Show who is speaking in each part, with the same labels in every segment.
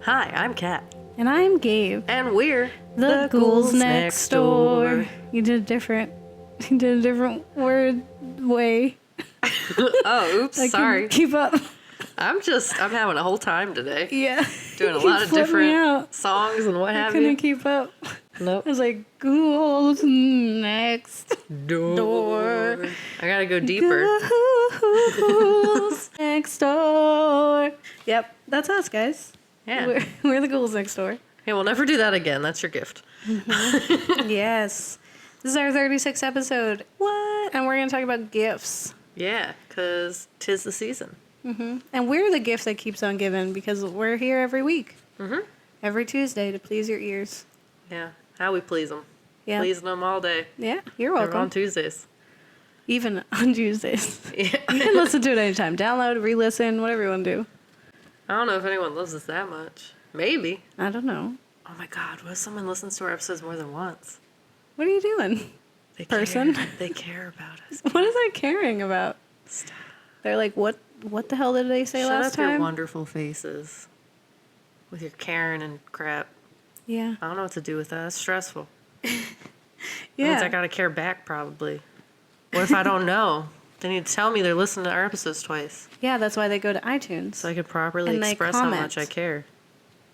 Speaker 1: Hi, I'm Kat.
Speaker 2: And I'm Gabe.
Speaker 1: And we're
Speaker 2: The Ghouls Next Door. You did a different word way.
Speaker 1: Oh, oops,
Speaker 2: I
Speaker 1: sorry.
Speaker 2: Keep up.
Speaker 1: I'm having a whole time today.
Speaker 2: Yeah.
Speaker 1: Doing a lot of different songs and what have you.
Speaker 2: I couldn't keep up.
Speaker 1: Nope.
Speaker 2: I was like, Ghouls Next Door.
Speaker 1: I gotta go deeper.
Speaker 2: Ghouls Next Door. Yep, that's us, guys.
Speaker 1: Yeah.
Speaker 2: We're the Ghouls Next Door.
Speaker 1: Yeah, we'll never do that again. That's your gift.
Speaker 2: Mm-hmm. Yes. This is our 36th episode. What? And we're going to talk about gifts.
Speaker 1: Yeah, because 'tis the season.
Speaker 2: Mm-hmm. And we're the gift that keeps on giving because we're here every week.
Speaker 1: Mm-hmm.
Speaker 2: Every Tuesday to please your ears.
Speaker 1: Yeah, how we please them.
Speaker 2: Yeah.
Speaker 1: Pleasing them all day.
Speaker 2: Yeah, you're
Speaker 1: Never
Speaker 2: welcome.
Speaker 1: on Tuesdays.
Speaker 2: Even on Tuesdays.
Speaker 1: Yeah.
Speaker 2: You can listen to it anytime. Download, re-listen, whatever you want to do.
Speaker 1: I don't know if anyone loves us that much. Maybe.
Speaker 2: I don't know.
Speaker 1: Oh my God, what if someone listens to our episodes more than once?
Speaker 2: What are you doing?
Speaker 1: They
Speaker 2: Person?
Speaker 1: Care. They care about us.
Speaker 2: What is I caring about?
Speaker 1: Stop.
Speaker 2: They're like, what the hell did they say
Speaker 1: Shut
Speaker 2: last
Speaker 1: up
Speaker 2: time?
Speaker 1: your wonderful faces. With your Karen and crap.
Speaker 2: Yeah.
Speaker 1: I don't know what to do with that. It's stressful.
Speaker 2: Yeah.
Speaker 1: Means I gotta care back, probably. What if I don't know? They need to tell me they're listening to our episodes twice.
Speaker 2: Yeah, that's why they go to iTunes.
Speaker 1: So I could properly
Speaker 2: And they
Speaker 1: express how
Speaker 2: comment.
Speaker 1: much I care.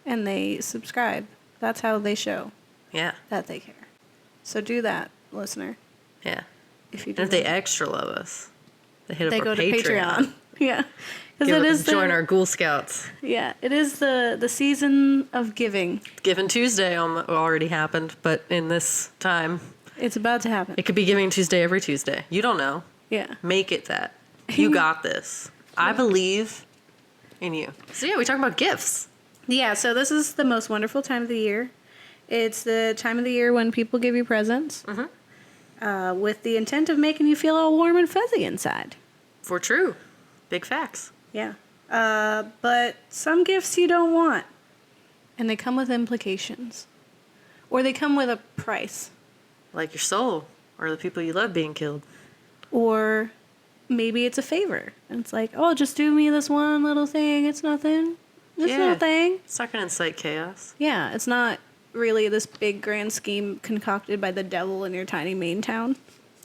Speaker 2: And they subscribe. That's how they show
Speaker 1: Yeah.
Speaker 2: that they care. So do that, listener.
Speaker 1: Yeah.
Speaker 2: If you do
Speaker 1: And if they
Speaker 2: that.
Speaker 1: extra love us, they hit up
Speaker 2: They
Speaker 1: our
Speaker 2: go to Patreon. Yeah. Because it is
Speaker 1: join our Ghoul Scouts.
Speaker 2: Yeah, it is the season of giving.
Speaker 1: Giving Tuesday already happened, but in this time,
Speaker 2: It's about to happen.
Speaker 1: it could be Giving Tuesday every Tuesday. You don't know.
Speaker 2: Yeah.
Speaker 1: Make it that. You got this. I believe in you. So yeah, we talk about gifts.
Speaker 2: Yeah, so this is the most wonderful time of the year. It's the time of the year when people give you presents with the intent of making you feel all warm and fuzzy inside.
Speaker 1: For true. Big facts.
Speaker 2: Yeah. But some gifts you don't want. And they come with implications. Or they come with a price.
Speaker 1: Like your soul or the people you love being killed.
Speaker 2: Or maybe it's a favor. And it's like, oh, just do me this one little thing. It's nothing. It's nothing.
Speaker 1: It's not going to incite chaos.
Speaker 2: Yeah, it's not really this big grand scheme concocted by the devil in your tiny Maine town.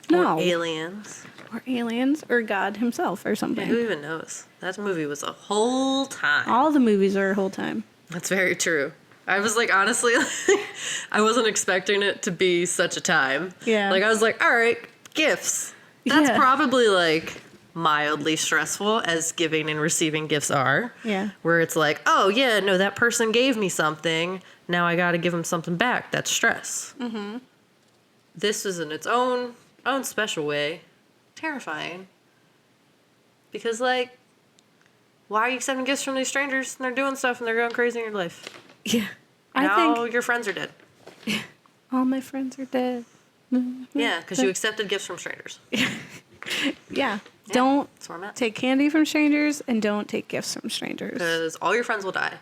Speaker 2: No.
Speaker 1: Or aliens.
Speaker 2: Or aliens. Or God himself or something.
Speaker 1: Yeah, who even knows? That movie was a whole time.
Speaker 2: All the movies are a whole time.
Speaker 1: That's very true. I was like, honestly, I wasn't expecting it to be such a time.
Speaker 2: Yeah.
Speaker 1: Like, I was like, all right, gifts. That's
Speaker 2: Yeah.
Speaker 1: probably like mildly stressful as giving and receiving gifts are.
Speaker 2: Yeah.
Speaker 1: Where it's like, oh yeah, no, that person gave me something. Now I got to give them something back. That's stress. Mm-hmm. This is in its own special way terrifying. Because like, why are you accepting gifts from these strangers and they're doing stuff and they're going crazy in your life?
Speaker 2: Yeah.
Speaker 1: Now your friends are dead.
Speaker 2: All my friends are dead.
Speaker 1: Yeah, because you accepted gifts from strangers.
Speaker 2: Yeah. Don't
Speaker 1: That's where I'm at.
Speaker 2: take candy from strangers and don't take gifts from strangers.
Speaker 1: Because all your friends will die.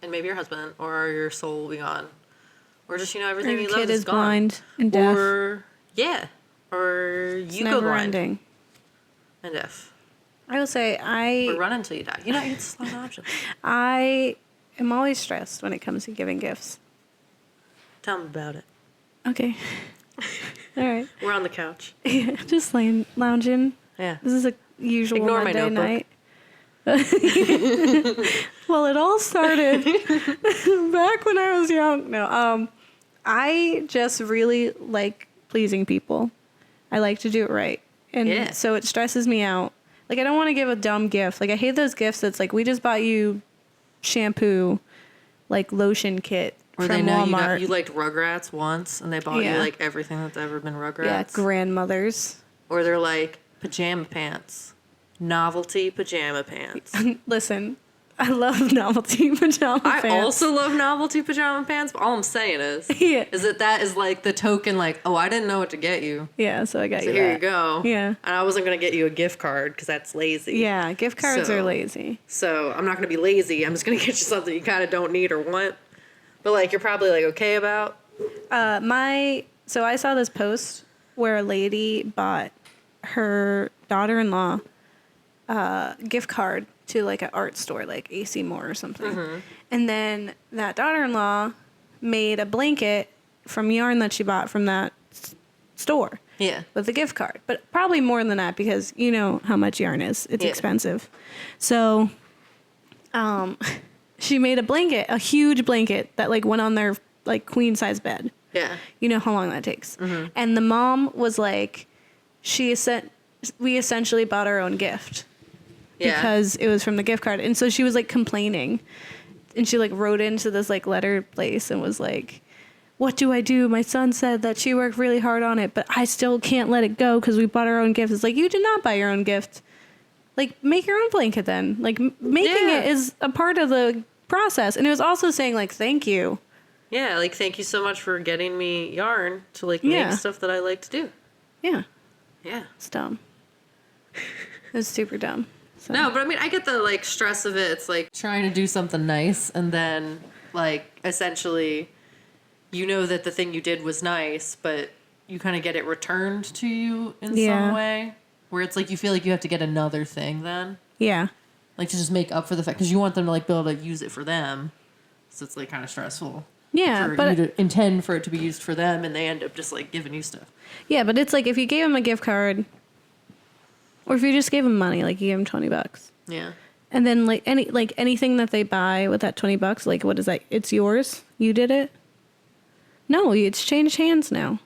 Speaker 1: And maybe your husband or your soul will be gone. Or just, everything
Speaker 2: Or
Speaker 1: you
Speaker 2: your
Speaker 1: love
Speaker 2: kid
Speaker 1: is
Speaker 2: is
Speaker 1: gone.
Speaker 2: blind and deaf.
Speaker 1: Or, yeah. Or
Speaker 2: It's
Speaker 1: you go
Speaker 2: never
Speaker 1: blind
Speaker 2: ending.
Speaker 1: and deaf.
Speaker 2: I will say
Speaker 1: Or run until you die. It's not an option.
Speaker 2: I am always stressed when it comes to giving gifts.
Speaker 1: Tell them about it.
Speaker 2: Okay. All right.
Speaker 1: We're on the couch.
Speaker 2: Just lounging.
Speaker 1: Yeah.
Speaker 2: This is a usual
Speaker 1: Ignore my
Speaker 2: Monday
Speaker 1: notebook.
Speaker 2: night. Well, it all started back when I was young. No, I just really like pleasing people. I like to do it right. And so it stresses me out. Like, I don't want to give a dumb gift. Like, I hate those gifts that's like, we just bought you shampoo, like lotion kit
Speaker 1: Or
Speaker 2: from
Speaker 1: they know
Speaker 2: Walmart.
Speaker 1: you liked Rugrats once and they bought you like everything that's ever been Rugrats.
Speaker 2: Yeah, grandmothers.
Speaker 1: Or they're like pajama pants novelty pajama pants.
Speaker 2: Listen, I love novelty pajama pants.
Speaker 1: I also love novelty pajama pants, but all I'm saying is that is like the token, like, oh, I didn't know what to get you.
Speaker 2: Yeah, so I got you
Speaker 1: So here you go.
Speaker 2: Yeah.
Speaker 1: And I wasn't going to get you a gift card because that's lazy.
Speaker 2: Yeah, gift cards are lazy.
Speaker 1: So I'm not going to be lazy. I'm just going to get you something you kind of don't need or want. But, like, you're probably, like, okay about.
Speaker 2: So I saw this post where a lady bought her daughter-in-law a gift card to like an art store, like AC Moore or something. Mm-hmm. And then that daughter-in-law made a blanket from yarn that she bought from that store.
Speaker 1: Yeah.
Speaker 2: With a gift card. But probably more than that because you know how much yarn is. It's expensive. So she made a blanket, a huge blanket that like went on their like queen size bed.
Speaker 1: Yeah.
Speaker 2: You know how long that takes.
Speaker 1: Mm-hmm.
Speaker 2: And the mom was like, we essentially bought our own gift. Yeah. Because it was from the gift card. And so she was like complaining. And she like wrote into this like letter place and was like, what do I do? My son said that she worked really hard on it, but I still can't let it go because we bought our own gift. It's like, you did not buy your own gift. Like, make your own blanket then. Like, making it is a part of the process. And it was also saying like, thank you.
Speaker 1: Yeah, like, thank you so much for getting me yarn to like make stuff that I like to do.
Speaker 2: Yeah.
Speaker 1: Yeah.
Speaker 2: It's dumb. It's super dumb. So.
Speaker 1: No, but I mean, I get the, like, stress of it. It's, like, trying to do something nice, and then, like, essentially, you know that the thing you did was nice, but you kind of get it returned to you in some way, where it's, like, you feel like you have to get another thing then.
Speaker 2: Yeah.
Speaker 1: Like, to just make up for the fact, because you want them to, like, be able to use it for them, so it's, like, kind of stressful.
Speaker 2: Yeah,
Speaker 1: for
Speaker 2: but
Speaker 1: you to intend for it to be used for them, and they end up just, like, giving you stuff.
Speaker 2: Yeah, but it's, like, if you gave them a gift card... Or if you just gave them money, like you gave them $20.
Speaker 1: Yeah.
Speaker 2: And then like anything that they buy with that $20, like what is that? It's yours. You did it. No, it's changed hands now.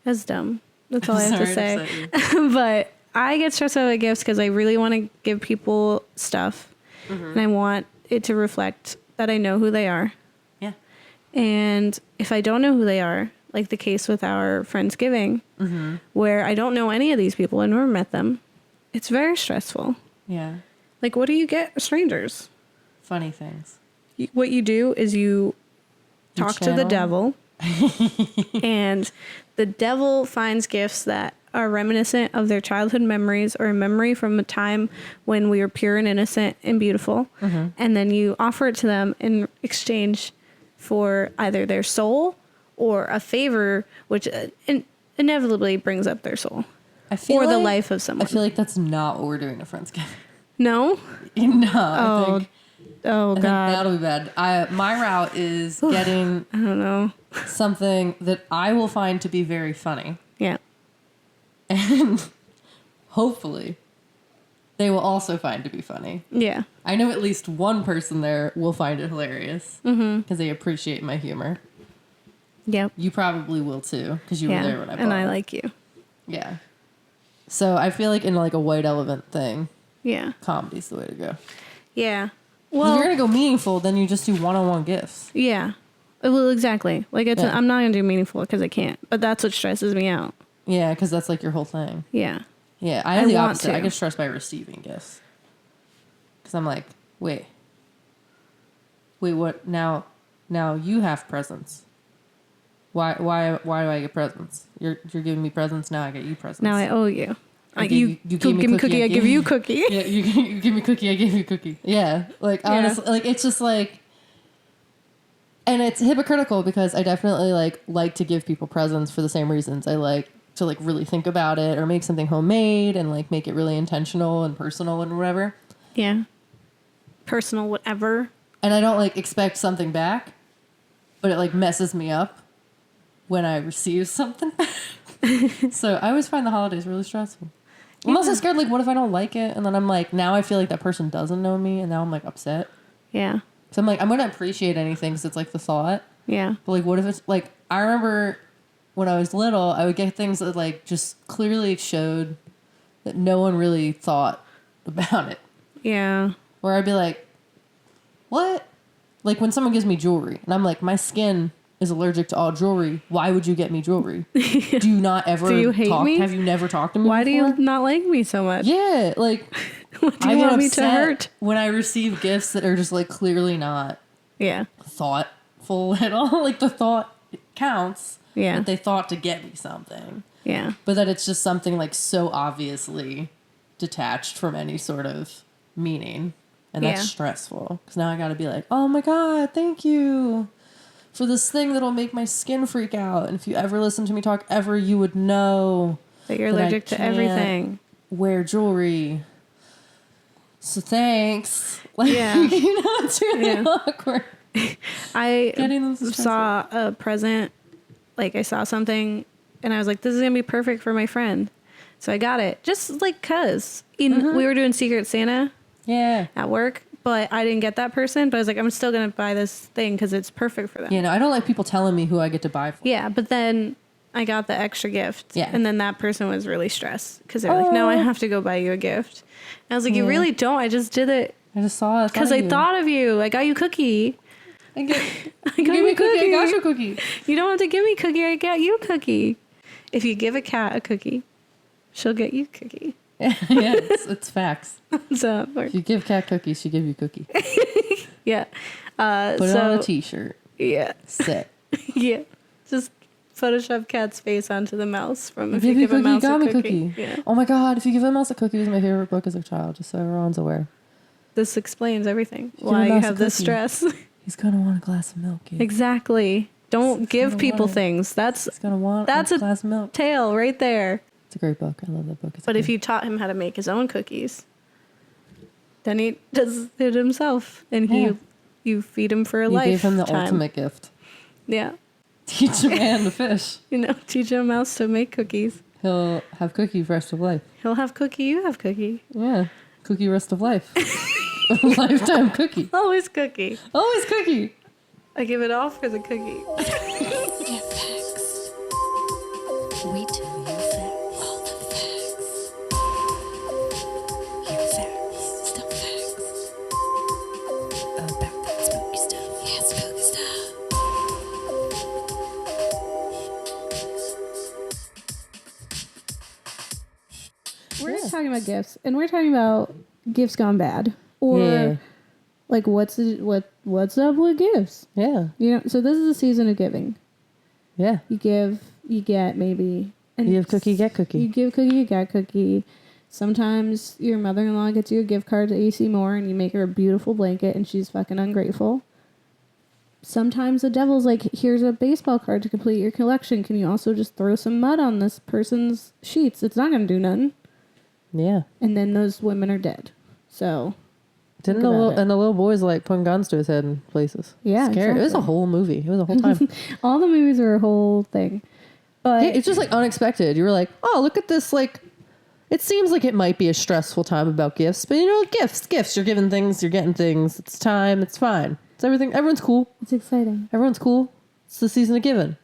Speaker 2: That's dumb. That's all I have to say. But I get stressed out with gifts because I really want to give people stuff, and I want it to reflect that I know who they are.
Speaker 1: Yeah.
Speaker 2: And if I don't know who they are, like the case with our Friendsgiving, where I don't know any of these people, I never met them. It's very stressful.
Speaker 1: Yeah.
Speaker 2: Like, what do you get strangers?
Speaker 1: Funny things.
Speaker 2: What you do is you talk to the devil, and the devil finds gifts that are reminiscent of their childhood memories or a memory from a time when we were pure and innocent and beautiful. And then you offer it to them in exchange for either their soul or a favor, which inevitably brings up their soul. Or the life of someone.
Speaker 1: I feel like that's not what we're doing at Friendsgiving.
Speaker 2: No?
Speaker 1: No.
Speaker 2: Oh,
Speaker 1: I think
Speaker 2: God.
Speaker 1: that'll be bad. My route is getting
Speaker 2: I don't know.
Speaker 1: something that I will find to be very funny.
Speaker 2: Yeah.
Speaker 1: And hopefully they will also find to be funny.
Speaker 2: Yeah.
Speaker 1: I know at least one person there will find it hilarious because they appreciate my humor.
Speaker 2: Yep.
Speaker 1: You probably will too, because you were there when I bought
Speaker 2: and I
Speaker 1: it.
Speaker 2: like you.
Speaker 1: Yeah. So I feel like in like a white elephant thing, comedy's the way to go.
Speaker 2: Yeah.
Speaker 1: Well, if you're gonna go meaningful, then you just do one-on-one gifts.
Speaker 2: Yeah. Well, exactly. Like I'm not gonna do meaningful because I can't. But that's what stresses me out.
Speaker 1: Yeah, because that's like your whole thing.
Speaker 2: Yeah.
Speaker 1: Yeah, I have the opposite. I get stressed by receiving gifts. Because I'm like, wait, what? Now you have presents. Why do I get presents? You're giving me presents, now I get you presents.
Speaker 2: Now I owe you.
Speaker 1: You give me cookie,
Speaker 2: I give you cookie.
Speaker 1: Yeah, you give me cookie, I give you cookie. Yeah, like honestly, like it's just like, and it's hypocritical because I definitely like to give people presents for the same reasons. I like to like really think about it or make something homemade and like make it really intentional and personal and whatever. Yeah.
Speaker 2: Personal, whatever.
Speaker 1: And I don't like expect something back, but it like messes me up when I receive something. So I always find the holidays really stressful. I'm also scared, like, what if I don't like it? And then I'm like, now I feel like that person doesn't know me, and now I'm like upset. Yeah. So I'm like, I'm going to appreciate anything because it's like the thought. Yeah. But like, what if it's like, I remember when I was little, I would get things that like just clearly showed that no one really thought about it. Yeah. Where I'd be like, what? Like when someone gives me jewelry, and I'm like, my skin
Speaker 3: is allergic to all jewelry. Why would you get me jewelry? Do you not ever
Speaker 2: Do you hate me?
Speaker 3: Have you never talked to me
Speaker 2: Why
Speaker 3: before?
Speaker 2: do you not like me so much?
Speaker 3: Yeah, like,
Speaker 2: What do
Speaker 3: I
Speaker 2: you
Speaker 3: get
Speaker 2: want me to
Speaker 3: upset
Speaker 2: hurt?
Speaker 3: when I receive gifts that are just, like, clearly not
Speaker 2: Yeah.
Speaker 3: thoughtful at all. Like, the thought counts.
Speaker 2: Yeah.
Speaker 3: That they thought to get me something.
Speaker 2: Yeah.
Speaker 3: But that it's just something, like, so obviously detached from any sort of meaning. And that's stressful. Because now I got to be like, oh, my God, thank you for this thing that'll make my skin freak out. And if you ever listen to me talk ever, you would know
Speaker 2: That you're
Speaker 3: that
Speaker 2: allergic to everything.
Speaker 3: Wear jewelry. So thanks. Like,
Speaker 2: Yeah.
Speaker 3: you know, it's really awkward.
Speaker 2: I
Speaker 3: Getting them so stressful.
Speaker 2: saw a present, like I saw something, and I was like, this is going to be perfect for my friend. So I got it. Just like because we were doing Secret Santa at work, but I didn't get that person. But I was like, I'm still going to buy this thing because it's perfect for them.
Speaker 3: Yeah, no, I don't like people telling me who I get to buy for.
Speaker 2: Yeah, but then I got the extra gift.
Speaker 3: Yeah.
Speaker 2: And then that person was really stressed because they're like, no, I have to go buy you a gift. And I was like, you really don't. I just did it.
Speaker 3: I just saw it.
Speaker 2: Because I thought of you. I got you cookie.
Speaker 3: I got
Speaker 2: you
Speaker 3: me cookie. I got you a cookie.
Speaker 2: You don't have to give me cookie. I got you cookie. If you give a cat a cookie, she'll get you cookie.
Speaker 3: Yeah, it's facts.
Speaker 2: So
Speaker 3: If you give cat cookies, she give you cookie.
Speaker 2: yeah.
Speaker 3: Put it on a t-shirt.
Speaker 2: Yeah.
Speaker 3: Sit.
Speaker 2: Yeah. Just Photoshop cat's face onto the mouse from
Speaker 3: If you give a
Speaker 2: mouse
Speaker 3: got
Speaker 2: a
Speaker 3: me
Speaker 2: cookie. Yeah.
Speaker 3: Oh my God, If You Give a Mouse a Cookie was my favorite book as a child, just so everyone's aware.
Speaker 2: This explains everything.
Speaker 3: Give a
Speaker 2: Why you
Speaker 3: mouse a
Speaker 2: have this
Speaker 3: cookie.
Speaker 2: stress.
Speaker 3: He's gonna want a glass of milk. Kid.
Speaker 2: Exactly. Don't
Speaker 3: He's
Speaker 2: give
Speaker 3: gonna
Speaker 2: people
Speaker 3: want it.
Speaker 2: things. That's
Speaker 3: He's gonna want
Speaker 2: That's
Speaker 3: a
Speaker 2: a-
Speaker 3: glass of milk.
Speaker 2: tail right there.
Speaker 3: It's a great book. I love that book.
Speaker 2: But if you taught him how to make his own cookies, then he does it himself, and you feed him for a
Speaker 3: you
Speaker 2: lifetime.
Speaker 3: gave him the ultimate gift.
Speaker 2: Yeah.
Speaker 3: Teach a man to fish.
Speaker 2: Teach a mouse to make cookies.
Speaker 3: He'll have cookie for the rest of life.
Speaker 2: He'll have cookie, you have cookie.
Speaker 3: Yeah. Cookie rest of life. Lifetime cookie.
Speaker 2: Always cookie.
Speaker 3: Always cookie.
Speaker 2: I give it all for the cookie.
Speaker 4: Get facts. We tell you facts. All the facts. Your facts. Stuff facts. About that spooky stuff. Yeah, spooky stuff.
Speaker 2: We're talking about gifts, and we're talking about gifts gone bad, or
Speaker 3: Yeah.
Speaker 2: like what's up with gifts?
Speaker 3: Yeah.
Speaker 2: So this is a season of giving.
Speaker 3: Yeah.
Speaker 2: You give, you get, maybe. And
Speaker 3: You give cookie, get cookie.
Speaker 2: You give cookie, you get cookie. Sometimes your mother-in-law gets you a gift card to AC Moore, and you make her a beautiful blanket, and she's fucking ungrateful. Sometimes the devil's like, here's a baseball card to complete your collection. Can you also just throw some mud on this person's sheets? It's not going to do nothing.
Speaker 3: Yeah.
Speaker 2: And then those women are dead. So,
Speaker 3: Didn't
Speaker 2: think about it.
Speaker 3: the little boys like putting guns to his head in places?
Speaker 2: Yeah,
Speaker 3: Scary. It was a
Speaker 2: exactly.
Speaker 3: whole movie. It was a whole time.
Speaker 2: all the movies are a whole thing. But
Speaker 3: Yeah, it's just like unexpected. You were like, oh, look at this. Like, it seems like it might be a stressful time about gifts, but gifts. You're giving things, you're getting things. It's time. It's fine. It's everything. Everyone's cool.
Speaker 2: it's exciting.
Speaker 3: Everyone's cool. It's the season of giving.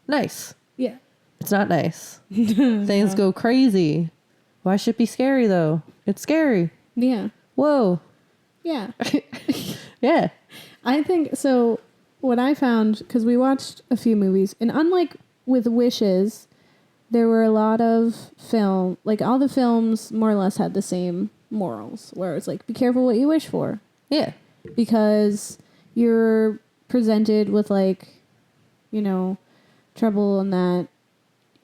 Speaker 3: Nice.
Speaker 2: Yeah.
Speaker 3: It's not nice. Things go crazy. Why should it be scary though? It's scary.
Speaker 2: Yeah.
Speaker 3: Whoa.
Speaker 2: Yeah.
Speaker 3: Yeah.
Speaker 2: I think so. What I found, because we watched a few movies, and unlike with Wishes, there were a lot of film, like all the films more or less had the same morals, where it's like, be careful what you wish for,
Speaker 3: Yeah.
Speaker 2: because you're presented with trouble and that,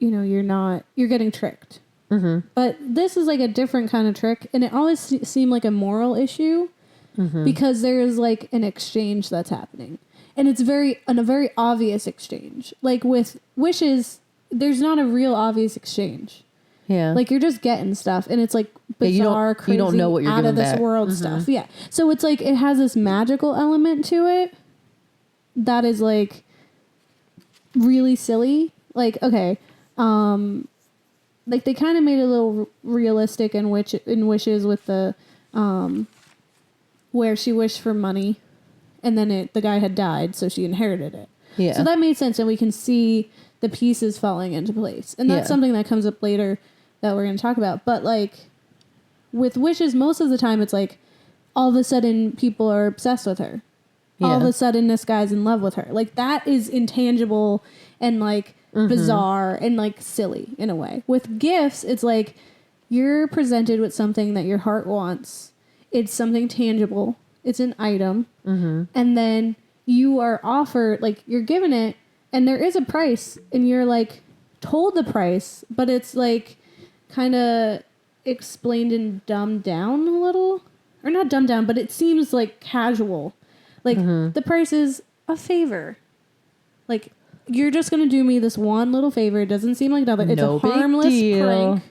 Speaker 2: you're getting tricked.
Speaker 3: Mm-hmm.
Speaker 2: But this is like a different kind of trick, and it always seemed like a moral issue because there is like an exchange that's happening, and it's a very obvious exchange. Like with Wishes, there's not a real obvious exchange.
Speaker 3: Yeah.
Speaker 2: Like you're just getting stuff, and it's like
Speaker 3: Yeah,
Speaker 2: bizarre, crazy,
Speaker 3: you don't know what you're
Speaker 2: out of
Speaker 3: giving
Speaker 2: this
Speaker 3: back.
Speaker 2: world stuff. Yeah, so it's like it has this magical element to it that is like really silly. Like okay, like they kind of made it a little realistic in Wishes with the where she wished for money, and then the guy had died, so she inherited it.
Speaker 3: Yeah.
Speaker 2: So that made sense, and we can see the pieces falling into place, and that's
Speaker 3: Yeah.
Speaker 2: something that comes up later that we're going to talk about. But like with Wishes, most of the time it's like all of a sudden people are obsessed with her. all of
Speaker 3: Yeah.
Speaker 2: a sudden this guy's in love with her. Like that is intangible and like bizarre and like silly in a way. With gifts, it's like you're presented with something that your heart wants. It's something tangible. It's an item. And then you are offered, like you're given it and there is a price and you're like told the price, but it's like kind of explained and dumbed down a little, or not dumbed down, but it seems like casual. Like the price is a favor. Like you're just gonna do me this one little favor. It doesn't seem like nothing. It's
Speaker 3: No
Speaker 2: a
Speaker 3: big
Speaker 2: harmless
Speaker 3: deal.
Speaker 2: prank,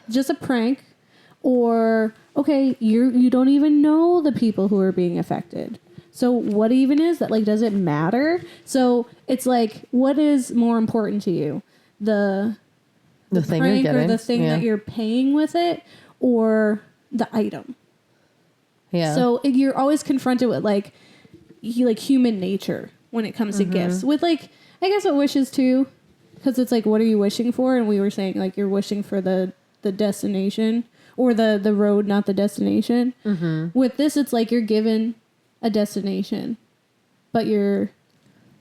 Speaker 2: just a prank. Or okay, you don't even know the people who are being affected. So what even is that? Like, does it matter? So it's like, what is more important to you? The
Speaker 3: thing you're
Speaker 2: prank
Speaker 3: getting.
Speaker 2: or the thing that you're paying with it, or the item.
Speaker 3: Yeah.
Speaker 2: So you're always confronted with like human nature when it comes to gifts. With like, I guess with wishes too, because it's like, what are you wishing for? And we were saying like you're wishing for the destination or the road, not the destination. With this, it's like you're given a destination, but you're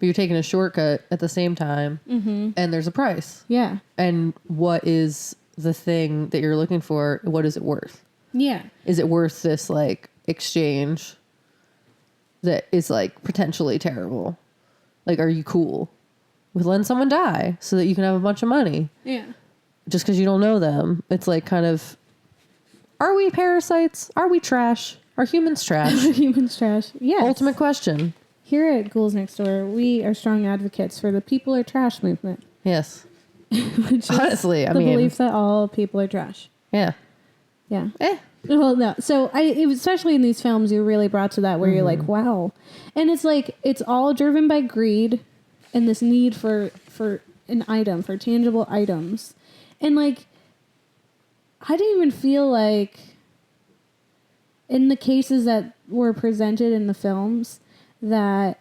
Speaker 3: taking a shortcut at the same time, and there's a price.
Speaker 2: yeah.
Speaker 3: And what is the thing that you're looking for? What is it worth?
Speaker 2: Yeah.
Speaker 3: Is it worth this like exchange that is like potentially terrible? Like, are you cool with letting someone die so that you can have a bunch of money
Speaker 2: Yeah.
Speaker 3: just because you don't know them? It's like kind of, are we parasites? Are we trash? Are humans trash?
Speaker 2: Humans trash. Yes.
Speaker 3: Ultimate question.
Speaker 2: Here at Ghouls Next Door, we are strong advocates for the people are trash movement.
Speaker 3: Yes.
Speaker 2: Which is
Speaker 3: Honestly, I
Speaker 2: the
Speaker 3: mean,
Speaker 2: belief that all people are trash.
Speaker 3: yeah.
Speaker 2: Yeah.
Speaker 3: Eh.
Speaker 2: Well, no. So it was, especially in these films, you're really brought to that where you're like, wow. And it's like, it's all driven by greed and this need for an item, for tangible items. And like, I didn't even feel like in the cases that were presented in the films that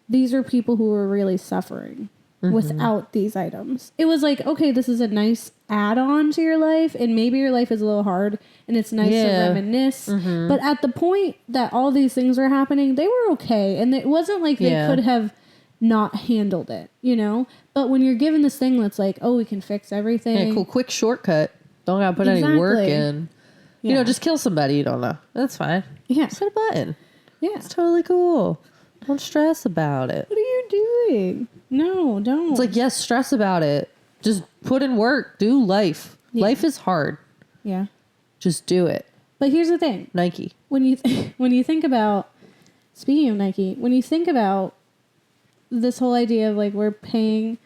Speaker 2: these are people who were really suffering without these items. It was like, okay, this is a nice add-on to your life, and maybe your life is a little hard and it's nice to reminisce. But at the point that all these things were happening, they were okay. And it wasn't like they could have not handled it, you know? But when you're given this thing that's like, oh, we can fix everything.
Speaker 3: Yeah, cool, quick shortcut. Don't gotta put any work in. You know, just kill somebody you don't know. That's fine.
Speaker 2: Yeah.
Speaker 3: Just hit a button.
Speaker 2: Yeah.
Speaker 3: It's totally cool. Don't stress about it.
Speaker 2: What are you doing? No, don't.
Speaker 3: It's like, yes, stress about it. Just put in work. Do life.
Speaker 2: Yeah.
Speaker 3: Life is hard.
Speaker 2: Yeah.
Speaker 3: Just do it.
Speaker 2: But here's the thing.
Speaker 3: Nike.
Speaker 2: When you when you think about, speaking of Nike, when you think about this whole idea of like we're paying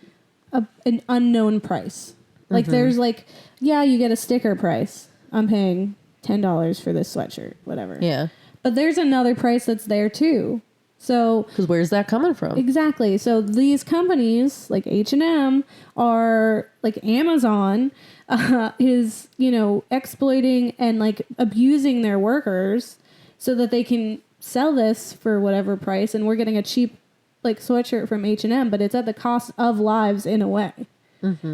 Speaker 2: an unknown price. Like there's like, yeah, you get a sticker price. I'm paying $10 for this sweatshirt, whatever.
Speaker 3: Yeah.
Speaker 2: But there's another price that's there too. So
Speaker 3: Because where's that coming from?
Speaker 2: exactly. So these companies like H&M are like Amazon is, you know, exploiting and like abusing their workers so that they can sell this for whatever price. And we're getting a cheap like sweatshirt from H&M, but it's at the cost of lives in a way.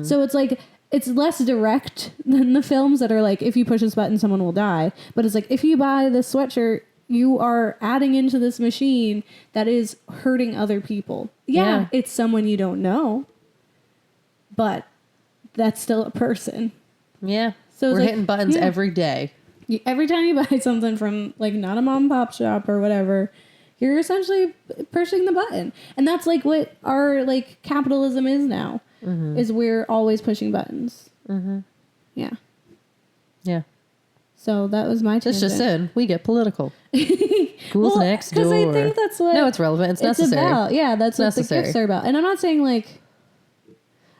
Speaker 2: So it's like, it's less direct than the films that are like, if you push this button, someone will die. But it's like, if you buy this sweatshirt, you are adding into this machine that is hurting other people. Yeah, it's someone you don't know, but that's still a person.
Speaker 3: Yeah.
Speaker 2: So
Speaker 3: we're
Speaker 2: it's like,
Speaker 3: hitting buttons
Speaker 2: yeah.
Speaker 3: every day.
Speaker 2: Every time you buy something from like not a mom and pop shop or whatever, you're essentially pushing the button. And that's like what our like capitalism is now, is we're always pushing buttons. Yeah.
Speaker 3: Yeah.
Speaker 2: So that was my
Speaker 3: It's just
Speaker 2: tangent.
Speaker 3: in. We get political. Ghouls next door.
Speaker 2: Because I think that's what
Speaker 3: No, it's relevant. It's necessary.
Speaker 2: about. Yeah, that's what
Speaker 3: necessary.
Speaker 2: the gifts are about. And I'm not saying like,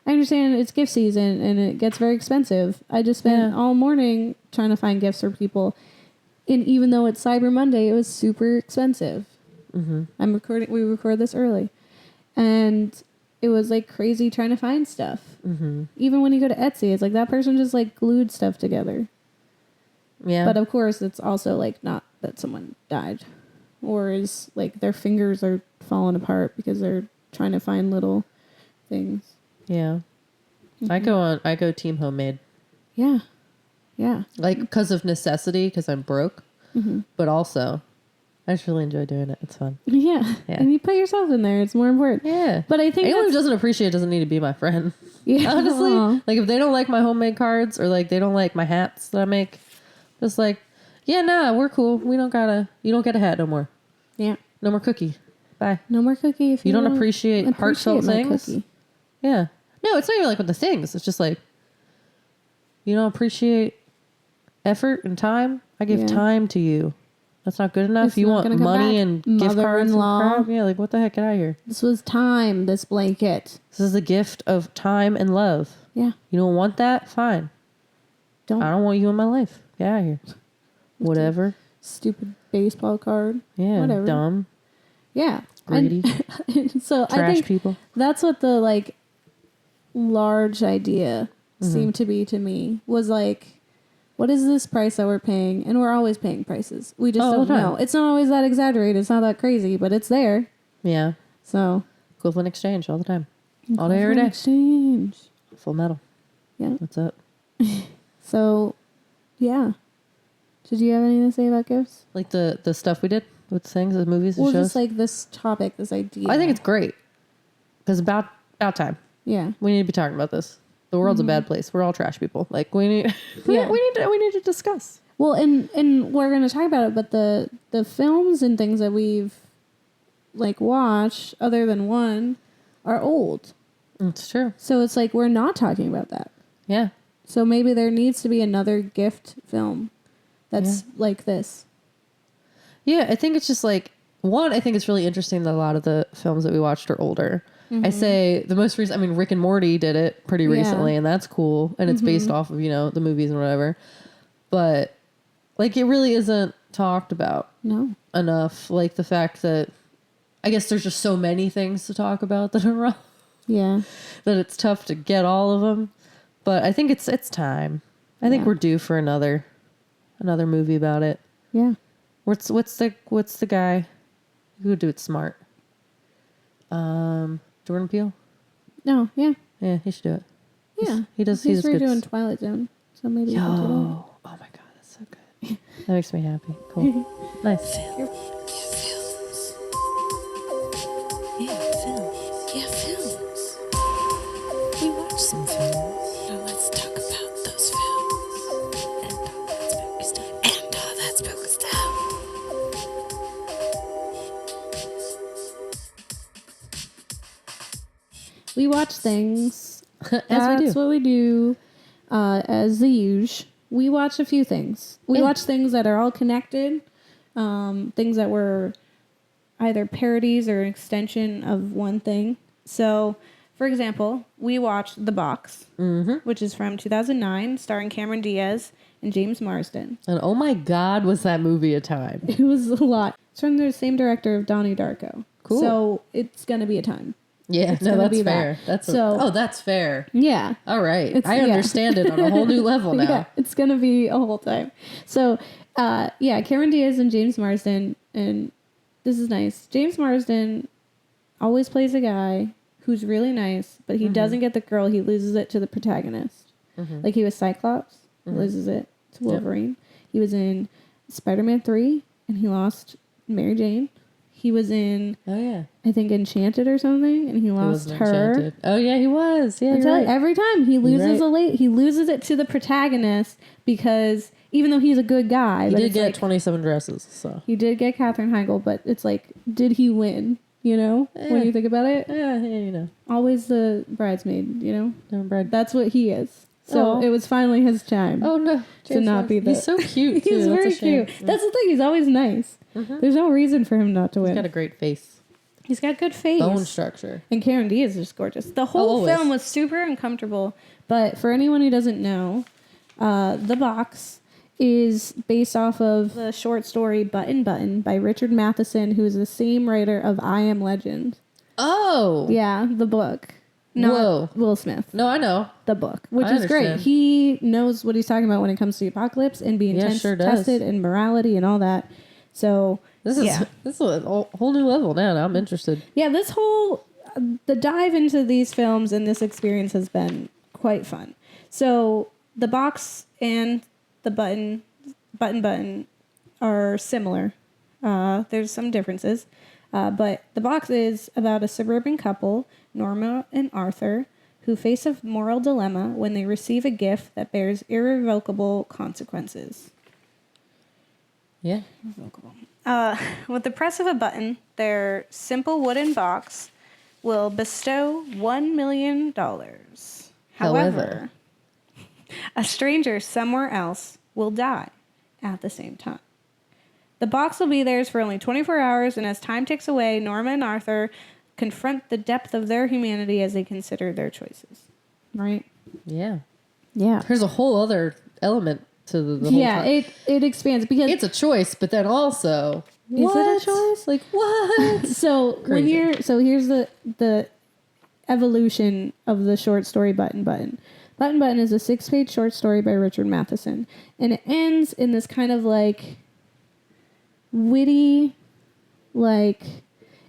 Speaker 2: I understand it's gift season and it gets very expensive. I just spent all morning trying to find gifts for people. And even though it's Cyber Monday, it was super expensive. We record this early. And it was like crazy trying to find stuff. Even when you go to Etsy, it's like that person just like glued stuff together.
Speaker 3: Yeah.
Speaker 2: But of course, it's also like not that someone died or is like their fingers are falling apart because they're trying to find little things.
Speaker 3: Yeah. I go team homemade.
Speaker 2: Yeah. Yeah.
Speaker 3: Like because of necessity, because I'm broke. But also I just really enjoy doing it. It's fun.
Speaker 2: Yeah. And you put yourself in there. It's more important.
Speaker 3: Yeah.
Speaker 2: But I think
Speaker 3: anyone who doesn't appreciate doesn't need to be my friend.
Speaker 2: Yeah.
Speaker 3: Honestly.
Speaker 2: Aw.
Speaker 3: Like if they don't like my homemade cards or like they don't like my hats that I make, just like, yeah, nah, we're cool. You don't get a hat no more.
Speaker 2: Yeah.
Speaker 3: No more cookie. Bye.
Speaker 2: No more cookie if
Speaker 3: You don't appreciate heartfelt
Speaker 2: my
Speaker 3: things.
Speaker 2: cookie.
Speaker 3: Yeah. No, it's not even like with the things. It's just like, you don't appreciate effort and time. I give time to you. That's not good enough.
Speaker 2: It's
Speaker 3: you
Speaker 2: not
Speaker 3: want
Speaker 2: gonna come
Speaker 3: money
Speaker 2: back.
Speaker 3: and gift cards and
Speaker 2: Mother-in-law.
Speaker 3: crap? Yeah, like what the heck? Get out of here.
Speaker 2: This was time, this blanket.
Speaker 3: This is a gift of time and love.
Speaker 2: Yeah.
Speaker 3: You don't want that? Fine.
Speaker 2: Don't.
Speaker 3: I don't want you in my life. Get out of here. Whatever.
Speaker 2: Stupid baseball card.
Speaker 3: Yeah.
Speaker 2: Whatever.
Speaker 3: Dumb.
Speaker 2: Yeah.
Speaker 3: Greedy.
Speaker 2: So I
Speaker 3: Trash
Speaker 2: think
Speaker 3: people.
Speaker 2: that's what the like large idea seemed to be to me, was like, what is this price that we're paying? And we're always paying prices. We just
Speaker 3: All
Speaker 2: don't
Speaker 3: the time.
Speaker 2: know. It's not always that exaggerated. It's not that crazy, but it's there.
Speaker 3: Yeah.
Speaker 2: So
Speaker 3: Equivalent exchange all the time. All day, every day.
Speaker 2: exchange.
Speaker 3: Full metal.
Speaker 2: Yeah.
Speaker 3: What's up?
Speaker 2: So, yeah. Did you have anything to say about gifts?
Speaker 3: Like the stuff we did with things, the movies and
Speaker 2: Well,
Speaker 3: shows.
Speaker 2: just like this topic, this idea.
Speaker 3: I think it's great. Because about time.
Speaker 2: yeah.
Speaker 3: We need to be talking about this. The world's a bad place. We're all trash people. Like we need
Speaker 2: Yeah.
Speaker 3: we need to discuss.
Speaker 2: Well, and we're going to talk about it, but the films and things that we've like watched, other than one, are old.
Speaker 3: It's true.
Speaker 2: So it's like we're not talking about that.
Speaker 3: Yeah.
Speaker 2: So maybe there needs to be another gift film that's like this.
Speaker 3: Yeah, I think it's just like I think it's really interesting that a lot of the films that we watched are older. I say the most recent, I mean, Rick and Morty did it pretty recently, and that's cool. And it's based off of, the movies and whatever. But, like, it really isn't talked about enough. Like, the fact that, I guess there's just so many things to talk about that are wrong.
Speaker 2: Yeah.
Speaker 3: That it's tough to get all of them. But I think it's time. I think we're due for another movie about it.
Speaker 2: Yeah.
Speaker 3: What's the guy who would do it smart? Jordan Peele?
Speaker 2: No, yeah.
Speaker 3: Yeah, he should do it.
Speaker 2: Yeah.
Speaker 3: He does.
Speaker 2: He's
Speaker 3: good.
Speaker 2: redoing Twilight Zone. So maybe
Speaker 3: Yo,
Speaker 2: he can do
Speaker 3: oh my god, that's so good. That makes me happy. Cool. Nice.
Speaker 4: Films. Yeah, films. Yeah, films. We watched some films. Now let's talk about those films. And all that spooky stuff. And all that spooky stuff.
Speaker 2: We watch things.
Speaker 3: As we
Speaker 2: That's
Speaker 3: do.
Speaker 2: what we do. As the usual. We watch a few things. We watch things that are all connected. Things that were either parodies or an extension of one thing. So, for example, we watched The Box, which is from 2009, starring Cameron Diaz and James Marsden.
Speaker 3: And oh my god, was that movie a time?
Speaker 2: It was a lot. It's from the same director of Donnie Darko.
Speaker 3: Cool.
Speaker 2: So it's going to be a time.
Speaker 3: Yeah,
Speaker 2: It's
Speaker 3: no,
Speaker 2: gonna
Speaker 3: that's
Speaker 2: be
Speaker 3: fair.
Speaker 2: that.
Speaker 3: That's fair.
Speaker 2: Yeah.
Speaker 3: All right.
Speaker 2: It's-
Speaker 3: I
Speaker 2: yeah.
Speaker 3: understand it on a whole new level now.
Speaker 2: Yeah, it's going to be a whole time. So, Cameron Diaz and James Marsden, and this is nice. James Marsden always plays a guy who's really nice, but he doesn't get the girl. He loses it to the protagonist. Like he was Cyclops, loses it to Wolverine. He was in Spider-Man 3, and he lost Mary Jane. He was in,
Speaker 3: Oh yeah.
Speaker 2: I think, Enchanted or something, and he lost
Speaker 3: wasn't
Speaker 2: her.
Speaker 3: Enchanted. Oh yeah, he was. Yeah,
Speaker 2: I
Speaker 3: you're
Speaker 2: tell you,
Speaker 3: right.
Speaker 2: every time he loses
Speaker 3: right.
Speaker 2: he loses it to the protagonist, because even though he's a good guy,
Speaker 3: He
Speaker 2: but
Speaker 3: did
Speaker 2: it's
Speaker 3: get
Speaker 2: like,
Speaker 3: 27 dresses, so.
Speaker 2: he did get Katherine Heigl, but it's like, did he win? When you think about it,
Speaker 3: Yeah,
Speaker 2: always the bridesmaid.
Speaker 3: No bread.
Speaker 2: That's what he is. So
Speaker 3: Aw.
Speaker 2: it was finally his time.
Speaker 3: Oh no.
Speaker 2: To not be the.
Speaker 3: He's so cute too.
Speaker 2: He's
Speaker 3: That's
Speaker 2: very
Speaker 3: a shame.
Speaker 2: cute. That's the thing. He's always nice. There's no reason for him not to win.
Speaker 3: He's got a great face.
Speaker 2: He's got good face.
Speaker 3: Bone structure.
Speaker 2: And Karen Diaz is just gorgeous. The whole
Speaker 3: always.
Speaker 2: film was super uncomfortable. But for anyone who doesn't know, The Box is based off of the short story Button Button by Richard Matheson, who is the same writer of I Am Legend.
Speaker 3: Oh.
Speaker 2: Yeah, the book. Not
Speaker 3: Whoa.
Speaker 2: Will Smith.
Speaker 3: No, I know.
Speaker 2: The book, which
Speaker 3: I
Speaker 2: is great.
Speaker 3: understand.
Speaker 2: He knows what he's talking about when it comes to the apocalypse and being
Speaker 3: Sure does.
Speaker 2: tested and morality and all that. So
Speaker 3: This is
Speaker 2: yeah.
Speaker 3: this is a whole new level now. Now I'm interested.
Speaker 2: Yeah, this whole the dive into these films and this experience has been quite fun. So The Box and the Button are similar There's some differences. But the box is about a suburban couple, Norma and Arthur, who face a moral dilemma when they receive a gift that bears irrevocable consequences.
Speaker 3: Yeah.
Speaker 2: Irrevocable. With the press of a button, their simple wooden box will bestow $1 million. However, a stranger somewhere else will die at the same time. The box will be theirs for only 24 hours, and as time ticks away, Norma and Arthur confront the depth of their humanity as they consider their choices. Right?
Speaker 3: Yeah.
Speaker 2: Yeah.
Speaker 3: There's a whole other element to the whole
Speaker 2: Yeah, it expands because
Speaker 3: it's a choice, but then also
Speaker 2: is it a choice?
Speaker 3: Like what?
Speaker 2: So when
Speaker 3: Crazy.
Speaker 2: here's the evolution of the short story Button Button. Button Button is a 6-page short story by Richard Matheson, and it ends in this kind of like witty, like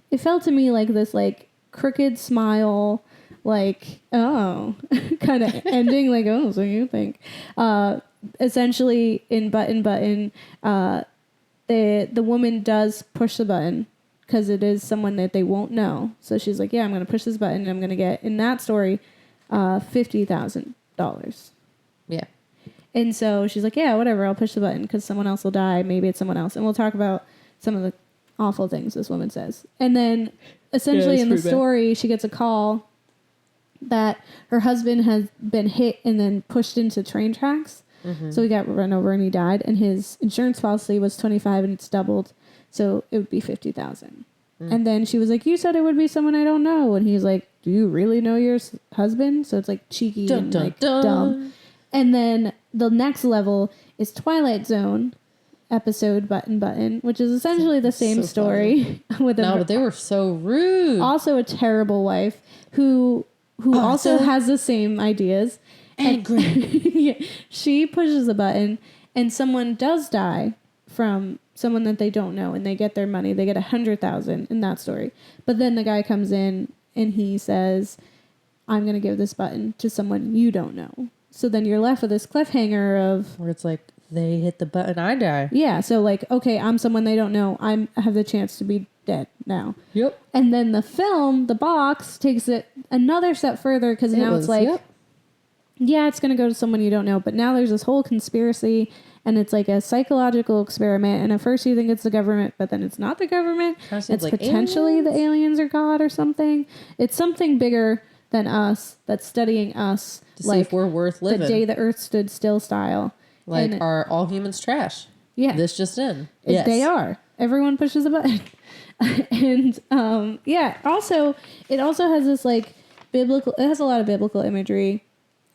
Speaker 2: it felt to me like this like crooked smile, like oh kind of ending, like oh so you think essentially in Button Button the woman does push the button because it is someone that they won't know. So she's like, yeah, I'm going to push this button and I'm going to get, in that story, $50,000.
Speaker 3: Yeah.
Speaker 2: And so she's like, yeah, whatever, I'll push the button because someone else will die. Maybe it's someone else. And we'll talk about some of the awful things this woman says. And then essentially in the story, she gets a call that her husband has been hit and then pushed into train tracks. Mm-hmm. So he got run over and he died. And his insurance policy was $25,000 and it's doubled. So it would be $50,000. And then she was like, you said it would be someone I don't know. And he's like, do you really know your husband? So it's like cheeky and like dumb. And then the next level is Twilight Zone episode Button Button, which is essentially the same story. With
Speaker 3: but they were so rude.
Speaker 2: Also a terrible wife who also has the same ideas.
Speaker 3: Angry.
Speaker 2: Yeah, she pushes a button and someone does die from someone that they don't know and they get their money. They get $100,000 in that story. But then the guy comes in and he says, I'm going to give this button to someone you don't know. So then you're left with this cliffhanger of
Speaker 3: where it's like, they hit the button, I die.
Speaker 2: Yeah. So like, okay, I'm someone they don't know. I have the chance to be dead now.
Speaker 3: Yep.
Speaker 2: And then the film, the box, takes it another step further because now it's like, yeah, it's going to go to someone you don't know. But now there's this whole conspiracy and it's like a psychological experiment. And at first you think it's the government, but then it's not the government. It's like potentially aliens? The aliens or God or something. It's something bigger than us that's studying us.
Speaker 3: To see if we're worth living.
Speaker 2: The day the earth stood still style.
Speaker 3: Like, are all humans trash?
Speaker 2: Yeah.
Speaker 3: This just in.
Speaker 2: Yes. They are. Everyone pushes a button. And, yeah. Also, it also has this, like, biblical... It has a lot of biblical imagery.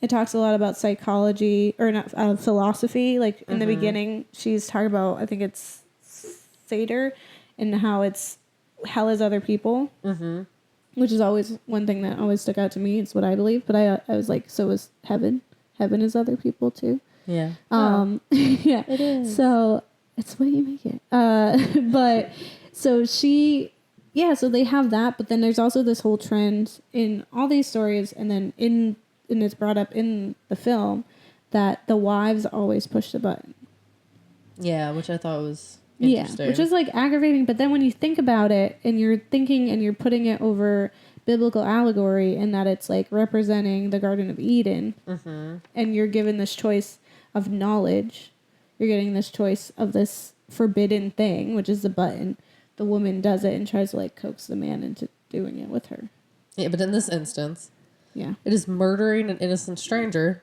Speaker 2: It talks a lot about psychology, or not, philosophy. Like, in the beginning, she's talking about, I think it's Seder, and how it's hell is other people. Mm-hmm. Which is always one thing that always stuck out to me. It's what I believe. But I was like, so is heaven. Heaven is other people, too.
Speaker 3: Yeah.
Speaker 2: Yeah.
Speaker 3: It is.
Speaker 2: So it's what you make it. But so so they have that, but then there's also this whole trend in all these stories, and then and it's brought up in the film that the wives always push the button.
Speaker 3: Yeah, which I thought was interesting.
Speaker 2: Yeah, which is like aggravating, but then when you think about it and you're thinking and you're putting it over biblical allegory and that it's like representing the Garden of Eden, and you're given this choice of knowledge, you're getting this choice of this forbidden thing, which is the button. The woman does it and tries to like coax the man into doing it with her.
Speaker 3: Yeah, but in this instance,
Speaker 2: yeah,
Speaker 3: it is murdering an innocent stranger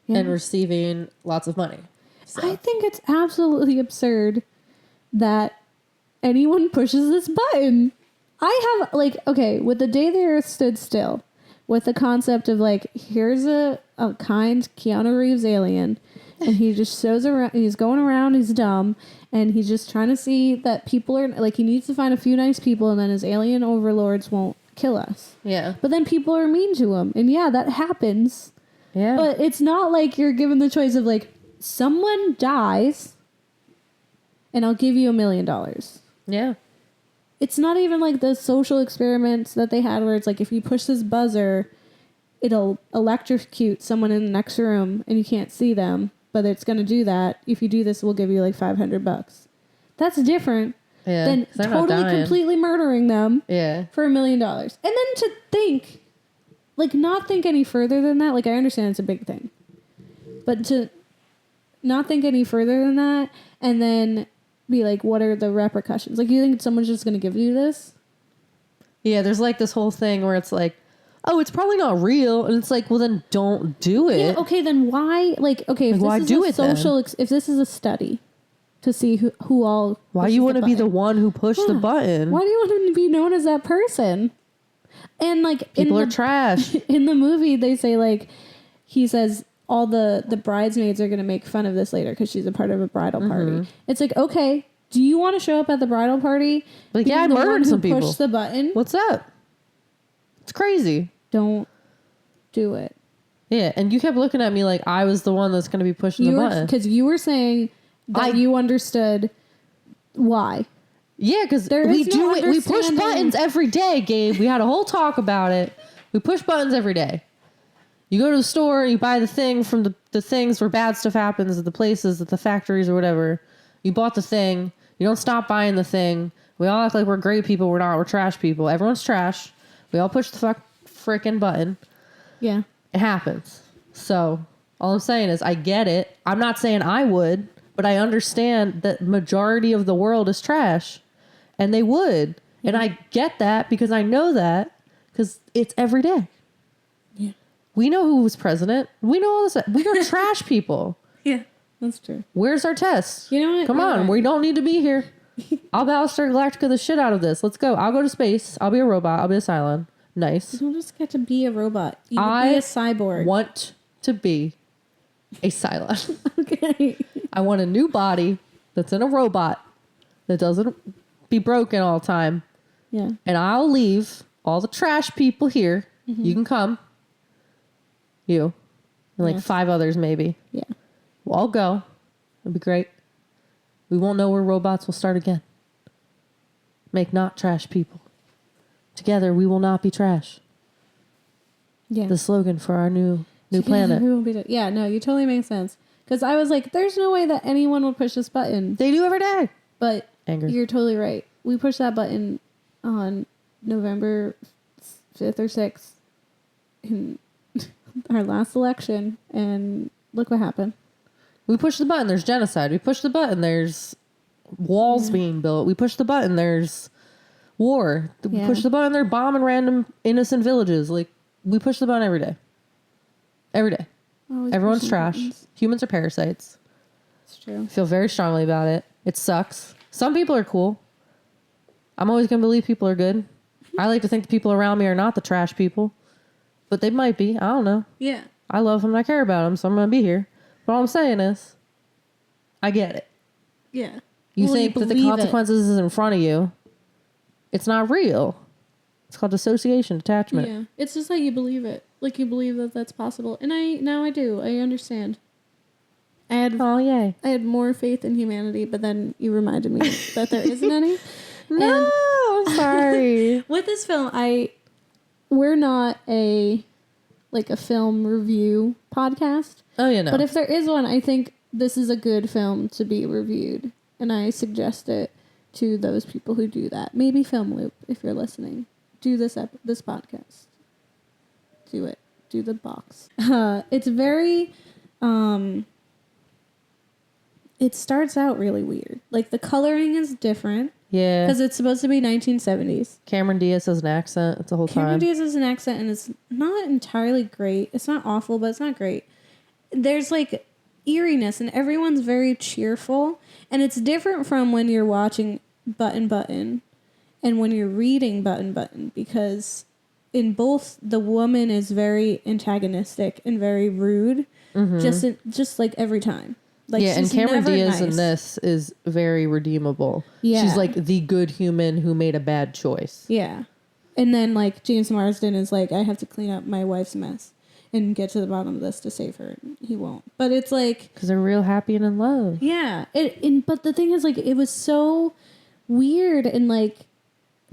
Speaker 3: and receiving lots of money. So.
Speaker 2: I think it's absolutely absurd that anyone pushes this button. I have like, okay, with the day the earth stood still, with the concept of like, here's a kind Keanu Reeves alien, and he just shows around, he's going around, he's dumb, and he's just trying to see that people are, like, he needs to find a few nice people, and then his alien overlords won't kill us.
Speaker 3: Yeah.
Speaker 2: But then people are mean to him, and yeah, that happens.
Speaker 3: Yeah.
Speaker 2: But it's not like you're given the choice of like, someone dies, and I'll give you $1 million.
Speaker 3: Yeah.
Speaker 2: It's not even like the social experiments that they had where it's like, if you push this buzzer, it'll electrocute someone in the next room and you can't see them, but it's going to do that. If you do this, we'll give you like $500. That's different than totally completely murdering them for $1 million. And then to think, like, not think any further than that. Like, I understand it's a big thing, but to not think any further than that and then be like, what are the repercussions? Like, you think someone's just going to give you this?
Speaker 3: Yeah, there's like this whole thing where it's like, oh, it's probably not real. And it's like, well, then don't do it.
Speaker 2: Yeah, okay, then why? Like, okay, if
Speaker 3: why
Speaker 2: this is
Speaker 3: do
Speaker 2: a
Speaker 3: it
Speaker 2: social, if this is a study to see who all...
Speaker 3: Why do you want to be the one who pushed the button?
Speaker 2: Why do you want to be known as that person? And, like...
Speaker 3: People are trash.
Speaker 2: In the movie, they say, like, he says all the bridesmaids are going to make fun of this later because she's a part of a bridal party. It's like, okay, do you want to show up at the bridal party?
Speaker 3: Like, yeah, I murdered some people.
Speaker 2: Push the button.
Speaker 3: What's up? It's crazy.
Speaker 2: Don't do it.
Speaker 3: Yeah, and you kept looking at me like I was the one that's going to be pushing the button.
Speaker 2: Because you were saying that you understood why.
Speaker 3: Yeah, because we do it. We push buttons every day, Gabe. We had a whole talk about it. We push buttons every day. You go to the store, you buy the thing from the things where bad stuff happens at the places, at the factories or whatever. You bought the thing. You don't stop buying the thing. We all act like we're great people. We're not. We're trash people. Everyone's trash. We all push the frickin' button.
Speaker 2: Yeah.
Speaker 3: It happens. So all I'm saying is I get it. I'm not saying I would, but I understand that majority of the world is trash. And they would. Yeah. And I get that because I know that because it's every day.
Speaker 2: Yeah.
Speaker 3: We know who was president. We know all this. We are trash people.
Speaker 2: Yeah, that's true.
Speaker 3: Where's our test?
Speaker 2: You know what?
Speaker 3: Come on. Right. We don't need to be here. I'll Battlestar Galactica the shit out of this. Let's go. I'll go to space. I'll be a robot. I'll be a Cylon. Nice.
Speaker 2: You don't just get to be a robot. You be a cyborg.
Speaker 3: I want to be a Cylon.
Speaker 2: Okay.
Speaker 3: I want a new body that's in a robot that doesn't be broken all the time.
Speaker 2: Yeah.
Speaker 3: And I'll leave all the trash people here. Mm-hmm. You can come. You. And like 5 others maybe.
Speaker 2: Yeah.
Speaker 3: We'll all go. It'll be great. We won't know where robots will start again. Make not trash people. Together we will not be trash. Yeah. The slogan for our new planet.
Speaker 2: We won't be yeah, no, you totally make sense. Because I was like, there's no way that anyone will push this button.
Speaker 3: They do every day.
Speaker 2: But you're totally right. We pushed that button on November 5th or 6th in our last election, and look what happened.
Speaker 3: We push the button, there's genocide. We push the button, there's walls being built. We push the button, there's war. We push the button, they're bombing random innocent villages. Like, we push the button every day. Every day. Always everyone's trash. Buttons. Humans are parasites.
Speaker 2: It's true.
Speaker 3: I feel very strongly about it. It sucks. Some people are cool. I'm always going to believe people are good. I like to think the people around me are not the trash people. But they might be. I don't know.
Speaker 2: Yeah.
Speaker 3: I love them and I care about them, so I'm going to be here. But all I'm saying is, I get it.
Speaker 2: Yeah.
Speaker 3: You think that the consequences is in front of you. It's not real. It's called dissociation, detachment.
Speaker 2: Yeah. It's just like you believe it. Like you believe that that's possible. And I do. I understand. I had more faith in humanity, but then you reminded me that there isn't any.
Speaker 3: No, I'm sorry.
Speaker 2: With this film, we're not a film review podcast.
Speaker 3: Oh, yeah, no.
Speaker 2: But if there is one, I think this is a good film to be reviewed. And I suggest it to those people who do that. Maybe Film Loop, if you're listening. Do this podcast. Do it. Do the box. It's very... it starts out really weird. Like, the coloring is different.
Speaker 3: Yeah.
Speaker 2: Because it's supposed to be 1970s.
Speaker 3: Cameron Diaz has an accent. It's the whole time.
Speaker 2: Cameron Diaz has an accent, and it's not entirely great. It's not awful, but it's not great. There's, like, eeriness, and everyone's very cheerful. And it's different from when you're watching Button Button and when you're reading Button Button. Because in both, the woman is very antagonistic and very rude. Mm-hmm. Just like, every time. Like,
Speaker 3: yeah, and Cameron Diaz
Speaker 2: nice.
Speaker 3: in this is very redeemable.
Speaker 2: Yeah.
Speaker 3: She's like the good human who made a bad choice.
Speaker 2: Yeah. And then, like, James Marsden is like, I have to clean up my wife's mess and get to the bottom of this to save her. He won't. But it's like...
Speaker 3: Because they're real happy and in love.
Speaker 2: Yeah. But the thing is, like, it was so weird and, like,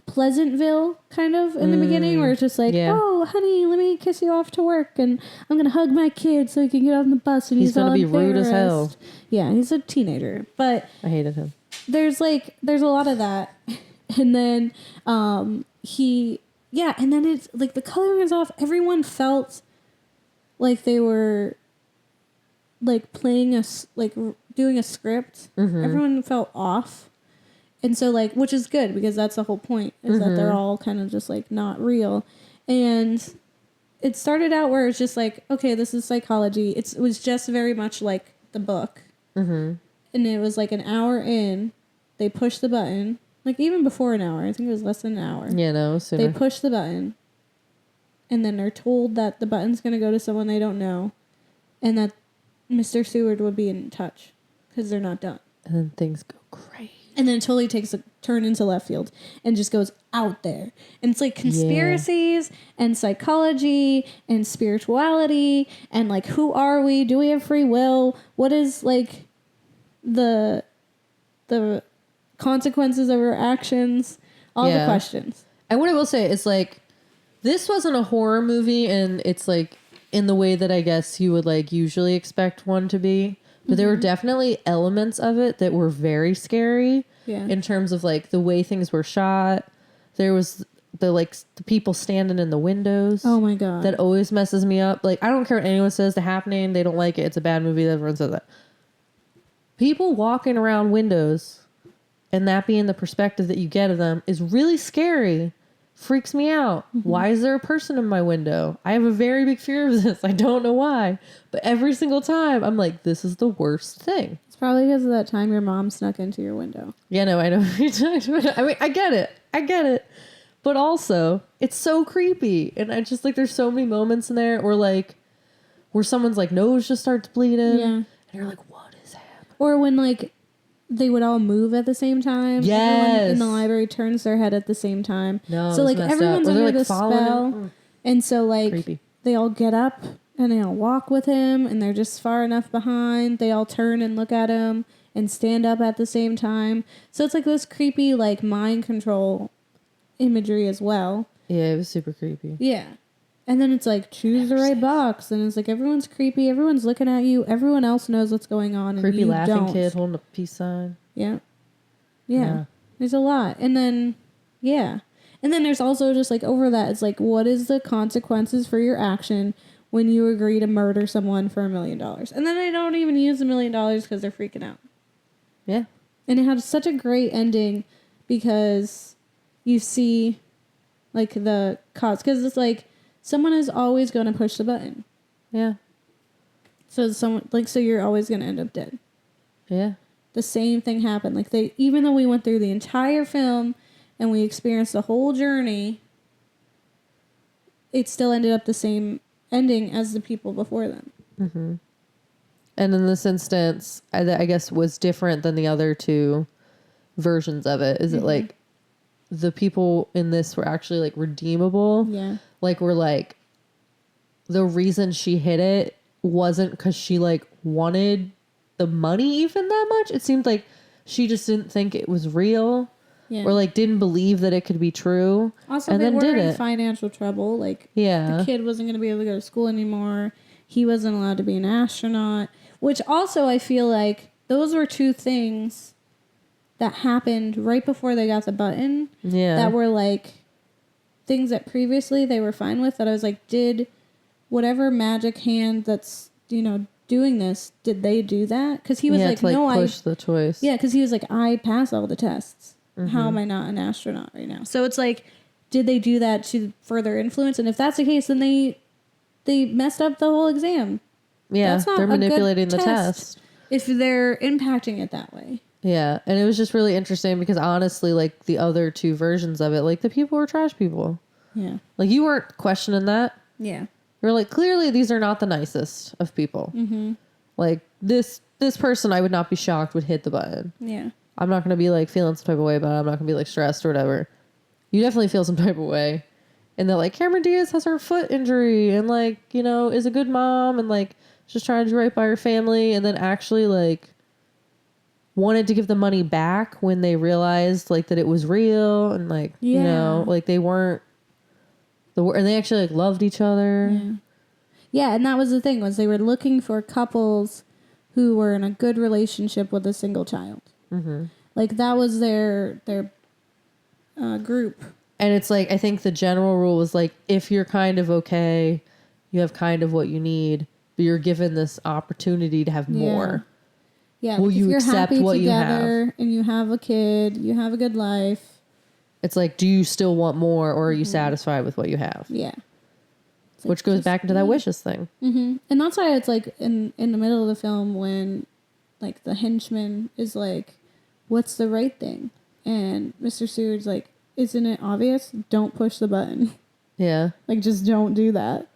Speaker 2: Pleasantville kind of in the beginning, where it's just like, oh, honey, let me kiss you off to work, and I'm gonna hug my kid so he can get on the bus, and he's gonna be rude as hell. Yeah, he's a teenager, but
Speaker 3: I hated him.
Speaker 2: there's a lot of that. And then and then it's like the coloring is off. Everyone felt like they were like playing doing a script. Everyone felt off. And so like, which is good because that's the whole point is that they're all kind of just like not real. And it started out where it's just like, okay, this is psychology. It was just very much like the book. And it was like an hour in, they pushed the button. Like even before an hour, I think it was less than an hour.
Speaker 3: Yeah, no, sooner.
Speaker 2: They push the button. And then they're told that the button's going to go to someone they don't know. And that Mr. Seward will be in touch. Because they're not done.
Speaker 3: And then things go crazy.
Speaker 2: And then it totally takes a turn into left field. And just goes out there. And it's like conspiracies and psychology and spirituality. And like, who are we? Do we have free will? What is like the consequences of our actions? All the questions.
Speaker 3: And what I will say is like, this wasn't a horror movie, and it's like in the way that I guess you would like usually expect one to be. But there were definitely elements of it that were very scary in terms of like the way things were shot. There was the people standing in the windows.
Speaker 2: Oh my God.
Speaker 3: That always messes me up. Like, I don't care what anyone says to happening. They don't like it. It's a bad movie. Everyone says that. People walking around windows and that being the perspective that you get of them is really scary. Freaks me out. Why is there a person in my window? I have a very big fear of this. I don't know why. But every single time, I'm like, this is the worst thing.
Speaker 2: It's probably because of that time your mom snuck into your window.
Speaker 3: Yeah, no, I know. I mean, I get it. But also, it's so creepy. And I just, like, there's so many moments in there where someone's, like, nose just starts bleeding.
Speaker 2: Yeah.
Speaker 3: And you're like, what is happening?
Speaker 2: Or when, like, they would all move at the same time.
Speaker 3: Yes.
Speaker 2: Everyone in the library turns their head at the same time.
Speaker 3: No,
Speaker 2: so like everyone's under the spell.
Speaker 3: Him.
Speaker 2: And so like
Speaker 3: Creepy.
Speaker 2: they all get up and they all walk with him and they're just far enough behind. They all turn and look at him and stand up at the same time. So it's like this creepy like mind control imagery as well.
Speaker 3: Yeah, it was super creepy.
Speaker 2: Yeah. And then it's like, choose the right box. And it's like, everyone's creepy. Everyone's looking at you. Everyone else knows what's going on.
Speaker 3: Creepy
Speaker 2: and you
Speaker 3: laughing
Speaker 2: don't.
Speaker 3: kid holding a peace sign.
Speaker 2: Yeah. Yeah. There's a lot. And then, yeah. And then there's also just like over that, it's like, what is the consequences for your action when you agree to murder someone for $1 million? And then they don't even use $1 million because they're freaking out.
Speaker 3: Yeah.
Speaker 2: And it had such a great ending because you see like the cause. Because it's like, someone is always going to push the button.
Speaker 3: Yeah.
Speaker 2: So so you're always going to end up dead.
Speaker 3: Yeah.
Speaker 2: The same thing happened. Like even though we went through the entire film and we experienced the whole journey, it still ended up the same ending as the people before them.
Speaker 3: Mm-hmm. And in this instance, I guess was different than the other two versions of it. Is it like the people in this were actually like redeemable?
Speaker 2: Yeah.
Speaker 3: Like we're like, the reason she hit it wasn't because she like wanted the money even that much. It seemed like she just didn't think it was real.
Speaker 2: Yeah.
Speaker 3: Or like didn't believe that it could be true.
Speaker 2: Also,
Speaker 3: and
Speaker 2: they
Speaker 3: then
Speaker 2: were
Speaker 3: did
Speaker 2: in
Speaker 3: it.
Speaker 2: financial trouble. Like
Speaker 3: Yeah.
Speaker 2: the kid wasn't going to be able to go to school anymore. He wasn't allowed to be an astronaut. Which also I feel like those were two things that happened right before they got the button.
Speaker 3: Yeah.
Speaker 2: That were like things that previously they were fine with. That I was like, did whatever magic hand that's, doing this, did they do that? Because he was like,
Speaker 3: to,
Speaker 2: no,
Speaker 3: push the choice.
Speaker 2: Yeah, because he was like, I pass all the tests.
Speaker 3: Mm-hmm.
Speaker 2: How am I not an astronaut right now? So it's like, did they do that to further influence? And if that's the case, then they messed up the whole exam.
Speaker 3: Yeah,
Speaker 2: That's not
Speaker 3: they're
Speaker 2: a good
Speaker 3: manipulating the
Speaker 2: test.
Speaker 3: test.
Speaker 2: If they're impacting it that way.
Speaker 3: Yeah, and it was just really interesting because honestly, like the other two versions of it, like the people were trash people.
Speaker 2: Yeah.
Speaker 3: Like you weren't questioning that.
Speaker 2: Yeah.
Speaker 3: You're like, clearly these are not the nicest of people. Mm-hmm. Like this person, I would not be shocked would hit the button.
Speaker 2: Yeah.
Speaker 3: I'm not going to be like feeling some type of way about it. I'm not going to be like stressed or whatever. You definitely feel some type of way. And they're like, Cameron Diaz has her foot injury and like, is a good mom and like just trying to do right by her family. And then actually like wanted to give the money back when they realized like that it was real and like, like they weren't, and they actually like loved each other.
Speaker 2: Yeah. Yeah, and that was the thing, was they were looking for couples who were in a good relationship with a single child. Mm-hmm. Like that was their group.
Speaker 3: And it's like, I think the general rule was like, if you're kind of okay, you have kind of what you need, but you're given this opportunity to have more.
Speaker 2: Yeah.
Speaker 3: Will
Speaker 2: like
Speaker 3: you
Speaker 2: if you're
Speaker 3: accept
Speaker 2: happy
Speaker 3: what you
Speaker 2: together
Speaker 3: have?
Speaker 2: and you have a kid, you have a good life.
Speaker 3: It's like, do you still want more, or are you satisfied with what you have?
Speaker 2: Yeah.
Speaker 3: Which goes back into that wishes thing.
Speaker 2: Mm-hmm. And that's why it's like in the middle of the film when like the henchman is like, what's the right thing? And Mr. Seward's like, isn't it obvious? Don't push the button.
Speaker 3: Yeah.
Speaker 2: Like, just don't do that.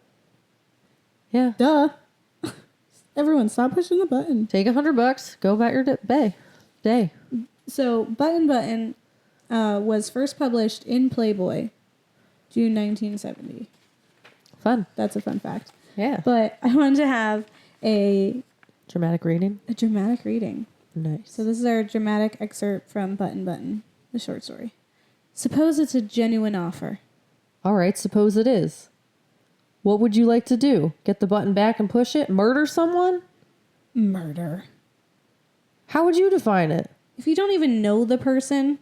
Speaker 3: Yeah.
Speaker 2: Duh. Everyone, stop pushing the button.
Speaker 3: Take $100, go about your day.
Speaker 2: So, Button was first published in Playboy, June 1970.
Speaker 3: Fun.
Speaker 2: That's a fun fact.
Speaker 3: Yeah.
Speaker 2: But I wanted to have a
Speaker 3: Dramatic reading.
Speaker 2: dramatic reading.
Speaker 3: Nice.
Speaker 2: So this is our dramatic excerpt from Button, the short story. Suppose it's a genuine offer.
Speaker 3: All right, suppose it is. What would you like to do? Get the button back and push it? Murder someone?
Speaker 2: Murder.
Speaker 3: How would you define it?
Speaker 2: If you don't even know the person,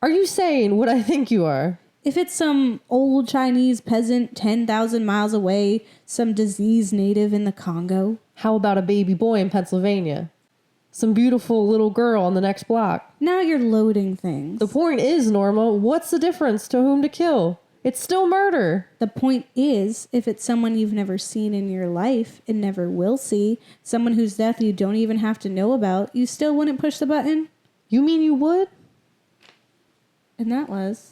Speaker 3: Are you saying what I think you are?
Speaker 2: if it's some old Chinese peasant 10,000 miles away, some diseased native in the Congo.
Speaker 3: How about a baby boy in Pennsylvania? Some beautiful little girl on the next block.
Speaker 2: Now you're loading things.
Speaker 3: The point is, Norma, what's the difference to whom to kill? It's still murder.
Speaker 2: The point is, if it's someone you've never seen in your life and never will see, someone whose death you don't even have to know about, you still wouldn't push the button?
Speaker 3: You mean you would?
Speaker 2: And that was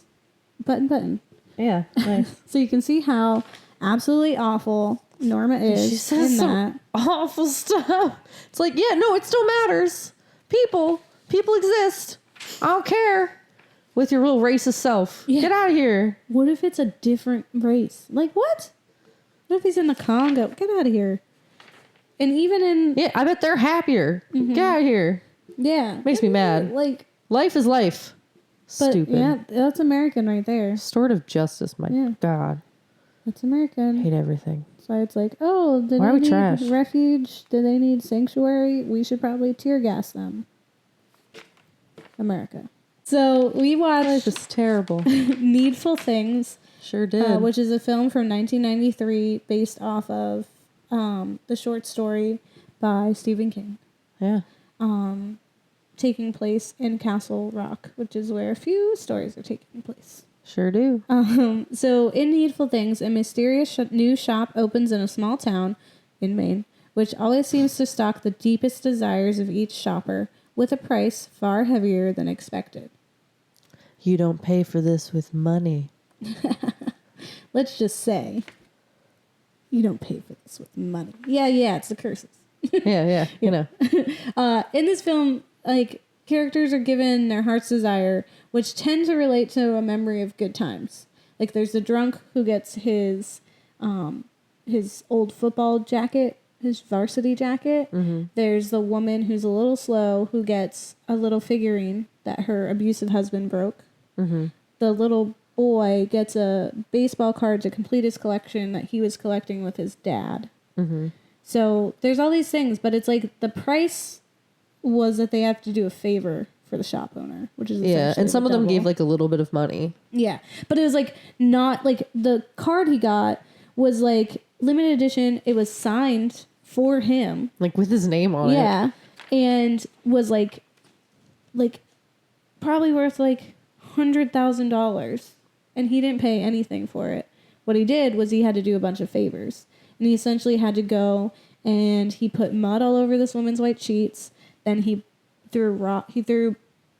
Speaker 2: Button.
Speaker 3: Yeah, nice.
Speaker 2: So you can see how absolutely awful Norma is
Speaker 3: She says
Speaker 2: in
Speaker 3: some
Speaker 2: that.
Speaker 3: awful stuff. It's like, yeah, no, it still matters. People exist. I don't care. With your real racist self.
Speaker 2: Yeah.
Speaker 3: Get out of here.
Speaker 2: What if it's a different race? Like, what? What if he's in the Congo? Get out of here. And even in...
Speaker 3: Yeah, I bet they're happier. Get out of here.
Speaker 2: Yeah.
Speaker 3: Makes me mad.
Speaker 2: Like...
Speaker 3: Life is life.
Speaker 2: But,
Speaker 3: Stupid.
Speaker 2: yeah, that's American right there.
Speaker 3: Restorative justice, my
Speaker 2: Yeah.
Speaker 3: God.
Speaker 2: That's American.
Speaker 3: Hate everything.
Speaker 2: So it's like, oh, did
Speaker 3: Why are
Speaker 2: they
Speaker 3: we
Speaker 2: need
Speaker 3: trash?
Speaker 2: refuge? Do they need sanctuary? We should probably tear gas them. America. So we
Speaker 3: Life
Speaker 2: watched
Speaker 3: is terrible.
Speaker 2: Needful Things,
Speaker 3: Sure did.
Speaker 2: which is a film from 1993 based off of the short story by Stephen King,
Speaker 3: Yeah.
Speaker 2: taking place in Castle Rock, which is where a few stories are taking place.
Speaker 3: Sure do.
Speaker 2: So in Needful Things, a mysterious new shop opens in a small town in Maine, which always seems to stock the deepest desires of each shopper with a price far heavier than expected.
Speaker 3: You don't pay for this with money.
Speaker 2: Let's just say you don't pay for this with money. Yeah, it's the curses.
Speaker 3: Yeah, you know.
Speaker 2: In this film, like, characters are given their heart's desire, which tend to relate to a memory of good times. Like, there's the drunk who gets his old football jacket, his varsity jacket. Mm-hmm. There's the woman who's a little slow who gets a little figurine that her abusive husband broke. Mm-hmm. The little boy gets a baseball card to complete his collection that he was collecting with his dad. Mm-hmm. So there's all these things, but it's like the price was that they have to do a favor for the shop owner, which is
Speaker 3: And some of them
Speaker 2: double.
Speaker 3: gave like a little bit of money.
Speaker 2: Yeah, but it was like not like the card he got was like limited edition. It was signed for him,
Speaker 3: Like with his name on it.
Speaker 2: yeah, and was like probably worth like $100,000, and he didn't pay anything for it. What he did was he had to do a bunch of favors, and he essentially had to go and he put mud all over this woman's white sheets. Then he threw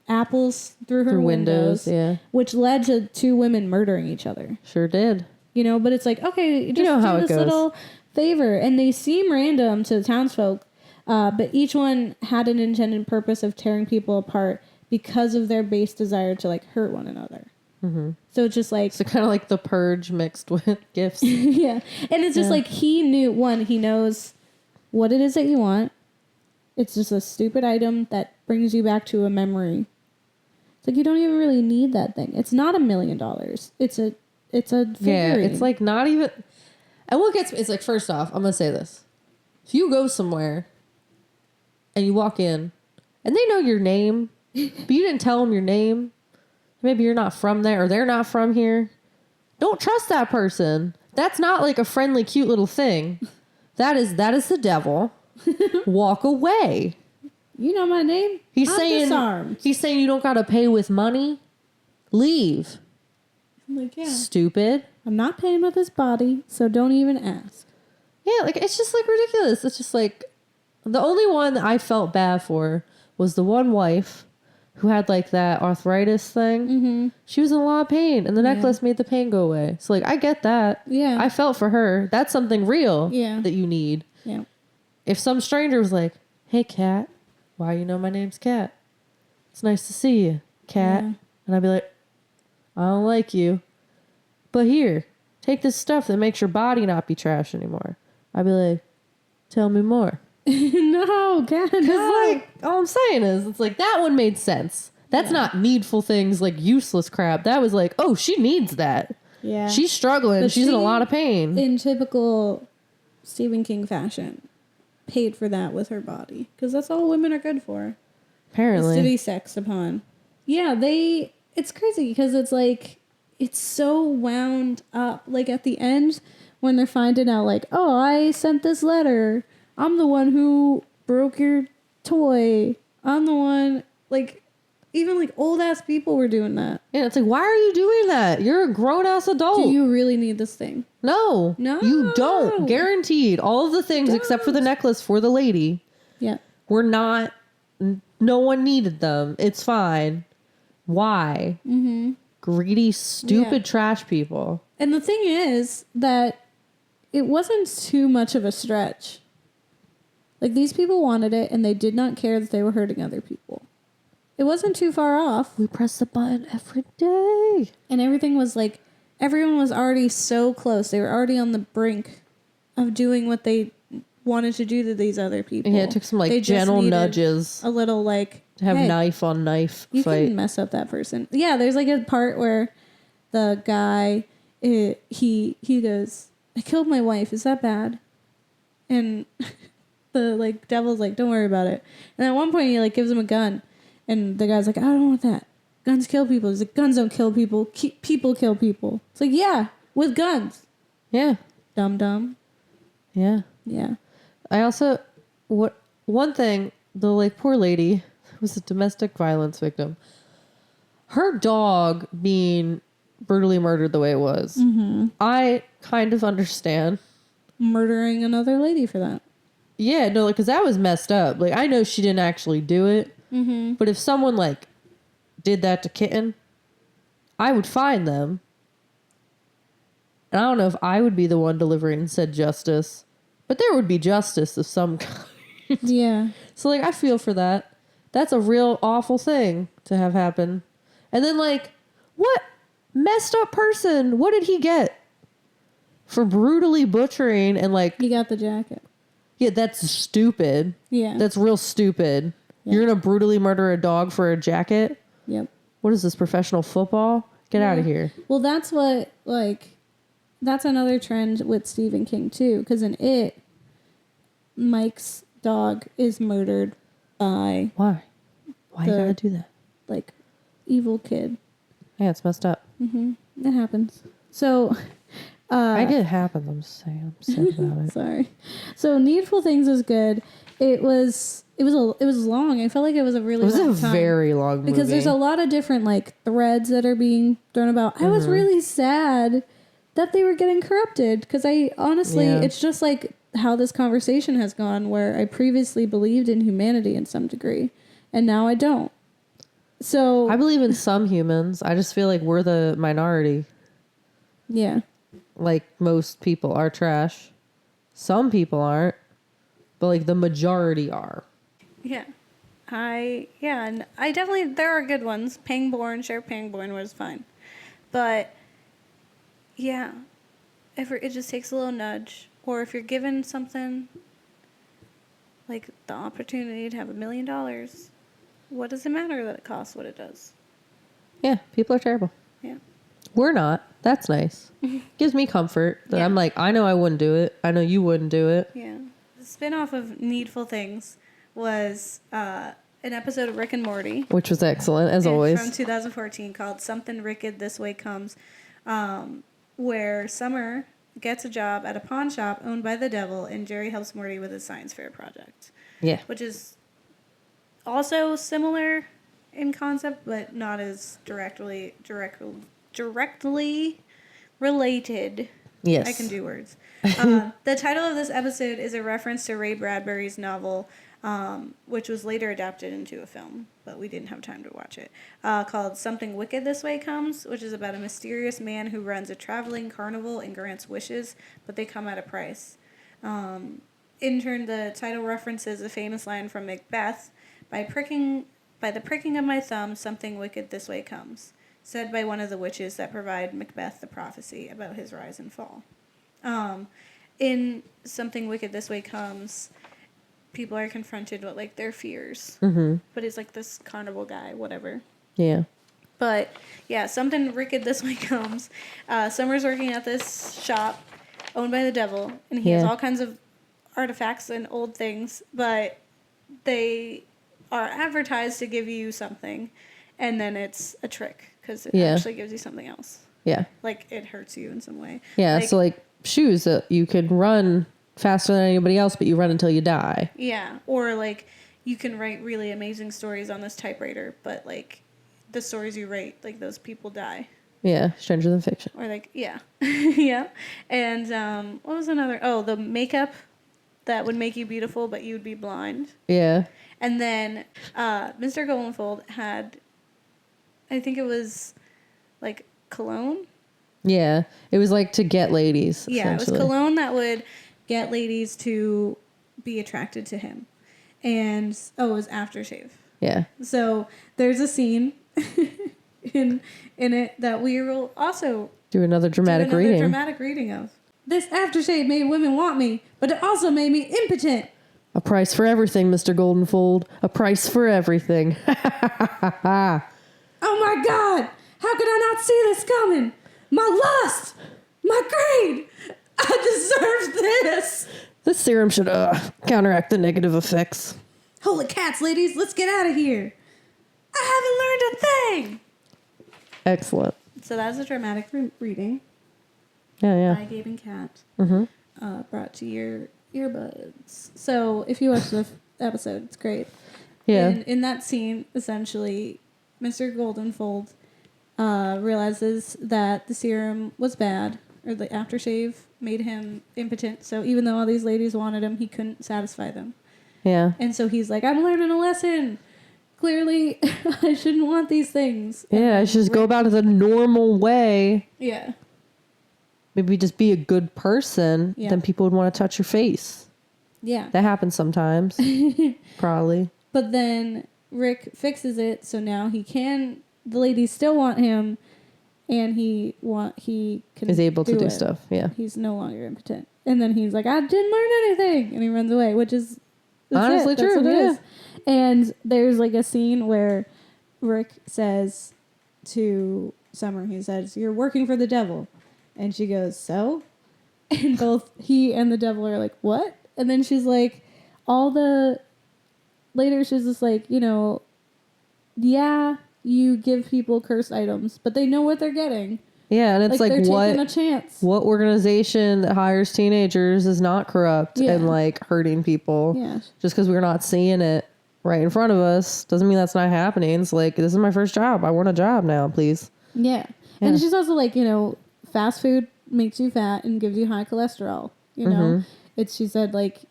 Speaker 2: apples through her windows,
Speaker 3: yeah.
Speaker 2: which led to two women murdering each other.
Speaker 3: Sure did.
Speaker 2: You know, but it's like, okay, just
Speaker 3: know how
Speaker 2: do
Speaker 3: it
Speaker 2: this
Speaker 3: goes.
Speaker 2: little favor, and they seem random to the townsfolk, but each one had an intended purpose of tearing people apart because of their base desire to like hurt one another. Mm-hmm. So it's just like
Speaker 3: So kind of like the purge mixed with gifts.
Speaker 2: yeah, and it's just like he knows what it is that you want. It's just a stupid item that brings you back to a memory. It's like you don't even really need that thing. It's not $1 million. It's a figurine.
Speaker 3: Yeah, it's like not even. And what gets me is like, first off, I'm gonna say this: if you go somewhere and you walk in and they know your name but you didn't tell them your name. Maybe you're not from there or they're not from here. Don't trust that person. That's not like a friendly, cute little thing. That is the devil. Walk away.
Speaker 2: You know my name?
Speaker 3: He's
Speaker 2: I'm
Speaker 3: saying
Speaker 2: disarmed.
Speaker 3: he's saying you don't gotta pay with money. Leave.
Speaker 2: I'm like, yeah.
Speaker 3: Stupid.
Speaker 2: I'm not paying with his body, so don't even ask.
Speaker 3: Yeah, like it's just like ridiculous. It's just like the only one that I felt bad for was the one wife who had like that arthritis thing. Mm-hmm. She was in a lot of pain, and the necklace made the pain go away. So like I get that.
Speaker 2: Yeah.
Speaker 3: I felt for her. That's something real that you need.
Speaker 2: Yeah.
Speaker 3: If some stranger was like, "Hey, Kat, why you know my name's Kat? It's nice to see you, Kat," and I'd be like, "I don't like you, but here, take this stuff that makes your body not be trash anymore." I'd be like, "Tell me more."
Speaker 2: No, God, no.
Speaker 3: Like, all I'm saying is, it's like, that one made sense. That's not needful things, like useless crap. That was like, oh, she needs that.
Speaker 2: Yeah.
Speaker 3: She's struggling.
Speaker 2: But
Speaker 3: She's in a
Speaker 2: she-
Speaker 3: lot of pain.
Speaker 2: In typical Stephen King fashion, paid for that with her body. Because that's all women are good for.
Speaker 3: Apparently.
Speaker 2: Is to be sexed upon. Yeah, it's crazy because it's like, it's so wound up. Like at the end, when they're finding out like, oh, I sent this letter. I'm the one who broke your toy. I'm the one, like, even like old ass people were doing that.
Speaker 3: Yeah, it's like, why are you doing that? You're a grown ass adult.
Speaker 2: Do you really need this thing?
Speaker 3: No.
Speaker 2: No.
Speaker 3: You don't. Guaranteed. All of the things except for the necklace for the lady
Speaker 2: Yeah.
Speaker 3: were not, no one needed them. It's fine. Why? Mm-hmm. Greedy, stupid trash people.
Speaker 2: And the thing is that it wasn't too much of a stretch. Like, these people wanted it, and they did not care that they were hurting other people. It wasn't too far off.
Speaker 3: We press the button every day.
Speaker 2: And everything was like, everyone was already so close. They were already on the brink of doing what they wanted to do to these other people.
Speaker 3: Yeah, it took some, like,
Speaker 2: They just
Speaker 3: gentle
Speaker 2: needed
Speaker 3: A
Speaker 2: little, like,
Speaker 3: to have
Speaker 2: hey,
Speaker 3: knife on knife
Speaker 2: you
Speaker 3: fight.
Speaker 2: can mess up that person. Yeah, there's, like, a part where the guy, he goes, I killed my wife. Is that bad? And the, like, devil's like, don't worry about it. And at one point, he, like, gives him a gun. And the guy's like, I don't want that. Guns kill people. He's like, guns don't kill people. People kill people. It's like, yeah, with guns.
Speaker 3: Yeah.
Speaker 2: Dumb.
Speaker 3: Yeah.
Speaker 2: Yeah.
Speaker 3: I also, one thing, the like poor lady was a domestic violence victim. Her dog being brutally murdered the way it was, I kind of understand.
Speaker 2: Murdering another lady for that.
Speaker 3: Yeah, no, like, because that was messed up. Like, I know she didn't actually do it, but if someone like did that to Kitten, I would find them. And I don't know if I would be the one delivering said justice, but there would be justice of some kind.
Speaker 2: Yeah.
Speaker 3: So, like, I feel for that. That's a real awful thing to have happen. And then, like, what messed up person? What did he get for brutally butchering and, like...
Speaker 2: He got the jacket.
Speaker 3: Yeah, that's stupid.
Speaker 2: Yeah.
Speaker 3: That's real stupid.
Speaker 2: Yeah.
Speaker 3: You're going to brutally murder a dog for a jacket?
Speaker 2: Yep.
Speaker 3: What is this, professional football? Get out of here.
Speaker 2: Well, that's what, like... That's another trend with Stephen King, too. Because in It, Mike's dog is murdered by...
Speaker 3: Why? Why you
Speaker 2: The-
Speaker 3: gotta do that?
Speaker 2: like, evil kid.
Speaker 3: Yeah, it's messed up.
Speaker 2: It happens. So,
Speaker 3: I get it happens. I'm just saying. I'm sad about it.
Speaker 2: sorry. So, Needful Things was good. It was long. I felt like it was a really
Speaker 3: It was
Speaker 2: long
Speaker 3: a
Speaker 2: time.
Speaker 3: very long movie.
Speaker 2: Because there's a lot of different, like, threads that are being thrown about. I was really sad that they were getting corrupted. Because I honestly, it's just like how this conversation has gone, where I previously believed in humanity in some degree, and now I don't. So
Speaker 3: I believe in some humans. I just feel like we're the minority.
Speaker 2: yeah.
Speaker 3: Like, most people are trash. Some people aren't. But, like, the majority are.
Speaker 2: Yeah. And I definitely, there are good ones. Pangborn, Sheriff Pangborn was fine. But, yeah. If it just takes a little nudge. Or if you're given something, like the opportunity to have $1 million, what does it matter that it costs what it does?
Speaker 3: Yeah, people are terrible.
Speaker 2: Yeah.
Speaker 3: We're not. That's nice. Gives me comfort that I'm like, I know I wouldn't do it. I know you wouldn't do it.
Speaker 2: Yeah. The spin-off of Needful Things was an episode of Rick and Morty.
Speaker 3: Which was excellent, as always.
Speaker 2: From 2014 called Something Wicked This Way Comes, where Summer gets a job at a pawn shop owned by the devil, and Jerry helps Morty with his science fair project.
Speaker 3: Yeah.
Speaker 2: Which is also similar in concept, but not as directly related.
Speaker 3: Yes.
Speaker 2: I can do words. The title of this episode is a reference to Ray Bradbury's novel, which was later adapted into a film, but we didn't have time to watch it, called Something Wicked This Way Comes, which is about a mysterious man who runs a traveling carnival and grants wishes, but they come at a price. In turn, the title references a famous line from Macbeth, by the pricking of my thumb, something wicked this way comes, said by one of the witches that provide Macbeth the prophecy about his rise and fall. In Something Wicked This Way Comes, people are confronted with, like, their fears. Mm-hmm. But it's, like, this carnival guy, whatever.
Speaker 3: Yeah.
Speaker 2: But, yeah, Something Wicked This Way Comes. Summer's working at this shop owned by the devil, and he has all kinds of artifacts and old things, but they are advertised to give you something, and then it's a trick, because it actually gives you something else.
Speaker 3: Yeah.
Speaker 2: Like, it hurts you in some way.
Speaker 3: Yeah,
Speaker 2: like,
Speaker 3: so, like, shoes that you could run faster than anybody else, but you run until you die.
Speaker 2: Yeah, or, like, you can write really amazing stories on this typewriter, but, like, the stories you write, like, those people die.
Speaker 3: Yeah, Stranger Than Fiction.
Speaker 2: Or, like, yeah. Yeah. And, what was another? Oh, the makeup that would make you beautiful, but you would be blind.
Speaker 3: Yeah.
Speaker 2: And then Mr. Goldenfold had, I think it was, like, cologne.
Speaker 3: Yeah. It was, like, to get ladies,
Speaker 2: Yeah, it was cologne that would get ladies to be attracted to him. And, it was aftershave.
Speaker 3: Yeah.
Speaker 2: So there's a scene in it that we will also
Speaker 3: Do another dramatic
Speaker 2: reading of. This aftershave made women want me, but it also made me impotent.
Speaker 3: A price for everything, Mr. Goldenfold. A price for everything.
Speaker 2: Oh my God! How could I not see this coming? My lust! My greed! I deserve this!
Speaker 3: This serum should counteract the negative effects.
Speaker 2: Holy cats, ladies, let's get out of here. I haven't learned a thing!
Speaker 3: Excellent.
Speaker 2: So that's a dramatic reading
Speaker 3: Yeah.
Speaker 2: by Gabe and Kat, brought to your earbuds. So if you watch the episode, it's great.
Speaker 3: Yeah.
Speaker 2: In that scene, essentially, Mr. Goldenfold realizes that the serum was bad, or the aftershave made him impotent. So even though all these ladies wanted him, he couldn't satisfy them.
Speaker 3: Yeah.
Speaker 2: And so he's like, I'm learning a lesson. Clearly, I shouldn't want these things.
Speaker 3: Yeah, I should just go about it the normal way.
Speaker 2: Yeah.
Speaker 3: Maybe just be a good person.
Speaker 2: Yeah.
Speaker 3: Then people would want to touch your face.
Speaker 2: Yeah.
Speaker 3: That happens sometimes. Probably.
Speaker 2: But then Rick fixes it, so now the ladies still want him, and he can
Speaker 3: Is able to do
Speaker 2: it.
Speaker 3: stuff. Yeah.
Speaker 2: He's no longer impotent. And then he's like, I didn't learn anything, and he runs away, which is
Speaker 3: honestly true.
Speaker 2: That's what
Speaker 3: yeah.
Speaker 2: it is. And there's like a scene where Rick says to Summer, he says, "You're working for the devil," and she goes, "So?" And both he and the devil are like, "What?" And then she's like, later she's just like, yeah, you give people cursed items, but they know what they're getting.
Speaker 3: Yeah, and it's like
Speaker 2: they're
Speaker 3: what
Speaker 2: taking a chance.
Speaker 3: What organization that hires teenagers is not corrupt and like hurting people?
Speaker 2: Yeah.
Speaker 3: Just because we're not seeing it right in front of us doesn't mean that's not happening. It's like, this is my first job. I want a job now, please.
Speaker 2: Yeah. And she's also like, fast food makes you fat and gives you high cholesterol. She said, like,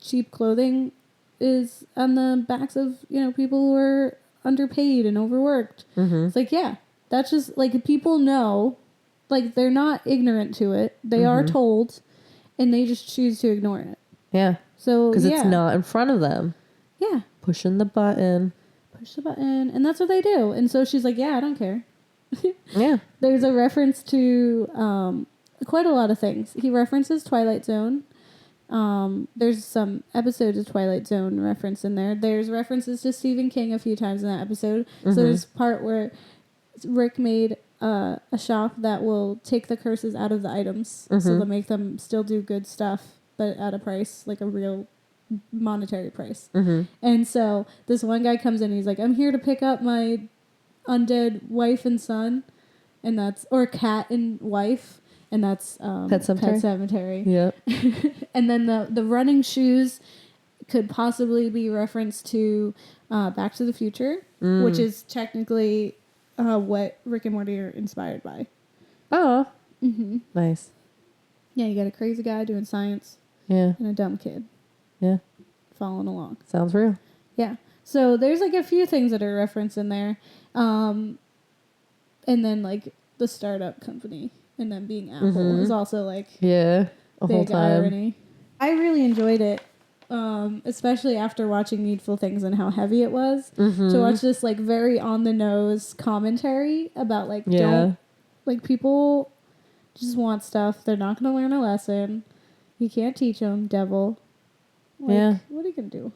Speaker 2: cheap clothing is on the backs of, people who are underpaid and overworked. It's like, yeah, that's just like, people know, like, they're not ignorant to it. They are told, and they just choose to ignore it.
Speaker 3: Yeah.
Speaker 2: So,
Speaker 3: because it's not in front of them.
Speaker 2: Yeah.
Speaker 3: Pushing the button.
Speaker 2: Push the button. And that's what they do. And so she's like, yeah, I don't care.
Speaker 3: Yeah.
Speaker 2: There's a reference to quite a lot of things. He references Twilight Zone. There's some episodes of Twilight Zone reference in there. There's references to Stephen King a few times in that episode. So there's a part where Rick made a shop that will take the curses out of the items. So they'll make them still do good stuff, but at a price, like a real monetary price. And so this one guy comes in and he's like, I'm here to pick up my undead wife and son, and that's, or cat and wife, and that's
Speaker 3: Pet Cemetery.
Speaker 2: Pet Cemetery.
Speaker 3: Yep.
Speaker 2: And then the running shoes could possibly be reference to Back to the Future, which is technically what Rick and Morty are inspired by.
Speaker 3: Oh. Nice.
Speaker 2: Yeah, you got a crazy guy doing science
Speaker 3: Yeah.
Speaker 2: and a dumb kid
Speaker 3: Yeah.
Speaker 2: following along.
Speaker 3: Sounds real.
Speaker 2: Yeah. So there's like a few things that are referenced in there. And then like the startup company and then being Apple is also like
Speaker 3: Yeah. A whole
Speaker 2: big
Speaker 3: time.
Speaker 2: irony. I really enjoyed it. Especially after watching Needful Things and how heavy it was, to watch this like very on the nose commentary about like don't, like, people just want stuff. They're not going to learn a lesson. You can't teach them, devil. Like, what are you going to do?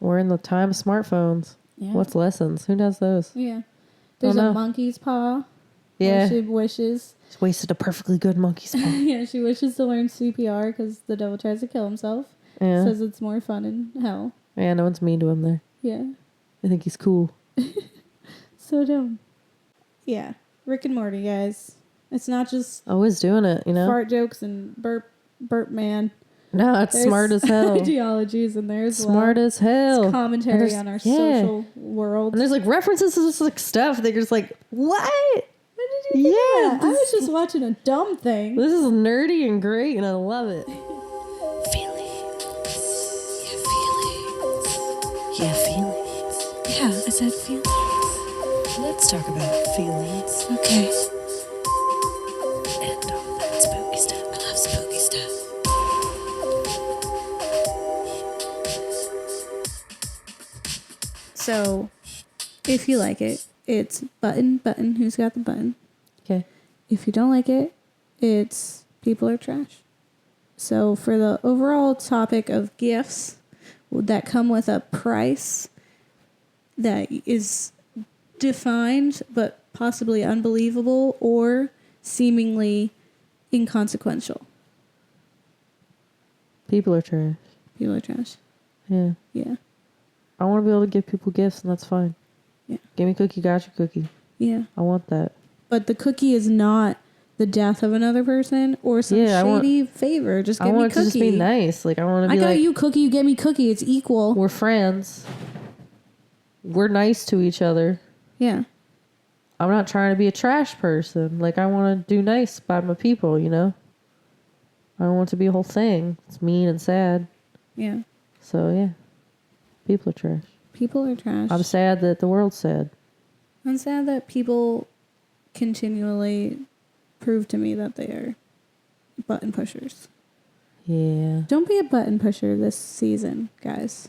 Speaker 3: We're in the time of smartphones.
Speaker 2: Yeah.
Speaker 3: What's lessons? Who does those?
Speaker 2: Yeah. There's a monkey's paw.
Speaker 3: Yeah.
Speaker 2: She wishes.
Speaker 3: Just wasted a perfectly good monkey's paw.
Speaker 2: Yeah, she wishes to learn CPR because the devil tries to kill himself.
Speaker 3: Yeah.
Speaker 2: Says it's more fun in hell.
Speaker 3: Yeah, no one's mean to him there.
Speaker 2: Yeah.
Speaker 3: I think he's cool.
Speaker 2: So dumb. Yeah. Rick and Morty, guys. It's not just
Speaker 3: Always doing it, you know?
Speaker 2: fart jokes and burp man.
Speaker 3: No, it's
Speaker 2: There's
Speaker 3: smart as hell.
Speaker 2: ideologies in there as well.
Speaker 3: Smart as hell.
Speaker 2: It's commentary
Speaker 3: And
Speaker 2: on our
Speaker 3: yeah.
Speaker 2: social world.
Speaker 3: And there's like references to this like stuff. They're just like, what?
Speaker 2: When did you think
Speaker 3: Yeah,
Speaker 2: of that? I was just watching a dumb thing.
Speaker 3: This is nerdy and great, and I love it.
Speaker 4: Feelings. Yeah, feelings. Yeah, I said feelings. Let's talk about feelings. Okay. And all that spooky stuff. I love spooky stuff.
Speaker 2: So, if you like it, it's button, who's got the button.
Speaker 3: Okay.
Speaker 2: If you don't like it, it's people are trash. So, for the overall topic of gifts that come with a price that is defined but possibly unbelievable or seemingly inconsequential.
Speaker 3: People are trash.
Speaker 2: People are trash.
Speaker 3: Yeah.
Speaker 2: Yeah.
Speaker 3: I want to be able to give people gifts, and that's fine.
Speaker 2: Yeah.
Speaker 3: Give me cookie, got your cookie.
Speaker 2: Yeah.
Speaker 3: I want that.
Speaker 2: But the cookie is not the death of another person or some shady favor. Just give
Speaker 3: I
Speaker 2: me
Speaker 3: want it
Speaker 2: cookie.
Speaker 3: to just be nice. Like, I want to be
Speaker 2: I got
Speaker 3: like,
Speaker 2: you cookie, you get me cookie. It's equal.
Speaker 3: we're friends. We're nice to each other.
Speaker 2: Yeah.
Speaker 3: I'm not trying to be a trash person. Like, I want to do nice by my people, you know? I don't want it to be a whole thing. It's mean and sad.
Speaker 2: Yeah.
Speaker 3: So, yeah. People are trash.
Speaker 2: People are trash.
Speaker 3: I'm sad that the world's sad.
Speaker 2: I'm sad that people continually prove to me that they are button pushers.
Speaker 3: Yeah.
Speaker 2: Don't be a button pusher this season, guys.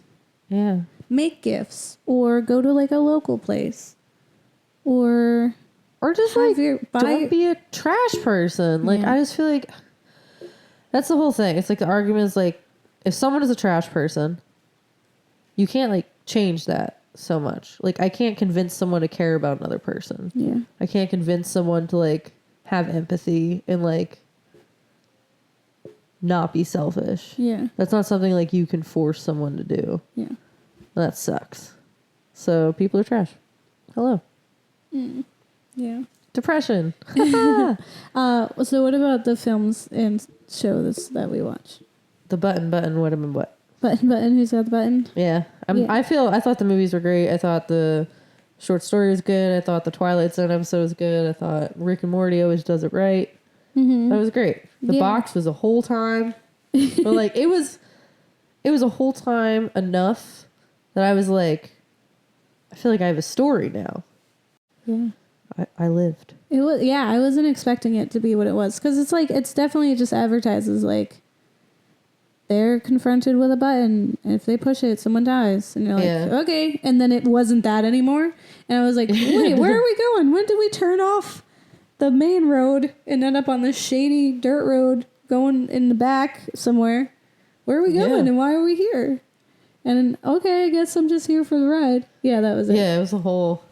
Speaker 3: Yeah.
Speaker 2: Make gifts or go to like a local place or
Speaker 3: just
Speaker 2: have
Speaker 3: like, don't be a trash person. Like,
Speaker 2: Yeah.
Speaker 3: I just feel like that's the whole thing. It's like the argument is like, if someone is a trash person, you can't like change that so much. Like, I can't convince someone to care about another person.
Speaker 2: Yeah.
Speaker 3: I can't convince someone to like have empathy and like not be selfish.
Speaker 2: Yeah.
Speaker 3: That's not something like you can force someone to do.
Speaker 2: Yeah.
Speaker 3: That sucks. So people are trash. Hello.
Speaker 2: Yeah.
Speaker 3: Depression.
Speaker 2: So what about the films and shows that we watch?
Speaker 3: The button, what am what?
Speaker 2: Button, who's got the button?
Speaker 3: Yeah.
Speaker 2: Yeah.
Speaker 3: I thought the movies were great. I thought the short story was good. I thought the Twilight Zone episode was good. I thought Rick and Morty always does it right.
Speaker 2: Mm-hmm.
Speaker 3: That was great. The
Speaker 2: Yeah.
Speaker 3: box was a whole time. But like it was a whole time enough that I was like, I feel like I have a story now.
Speaker 2: Yeah.
Speaker 3: I lived.
Speaker 2: It was, yeah, I wasn't expecting it to be what it was. Because it's like, it's definitely just advertises like, they're confronted with a button, and if they push it, someone dies. And you're like,
Speaker 3: Yeah.
Speaker 2: okay. And then it wasn't that anymore. And I was like, wait, where are we going? When did we turn off the main road and end up on this shady dirt road going in the back somewhere? Where are we going,
Speaker 3: Yeah.
Speaker 2: and why are we here? And okay, I guess I'm just here for the ride. Yeah, that was it.
Speaker 3: Yeah, it was a whole...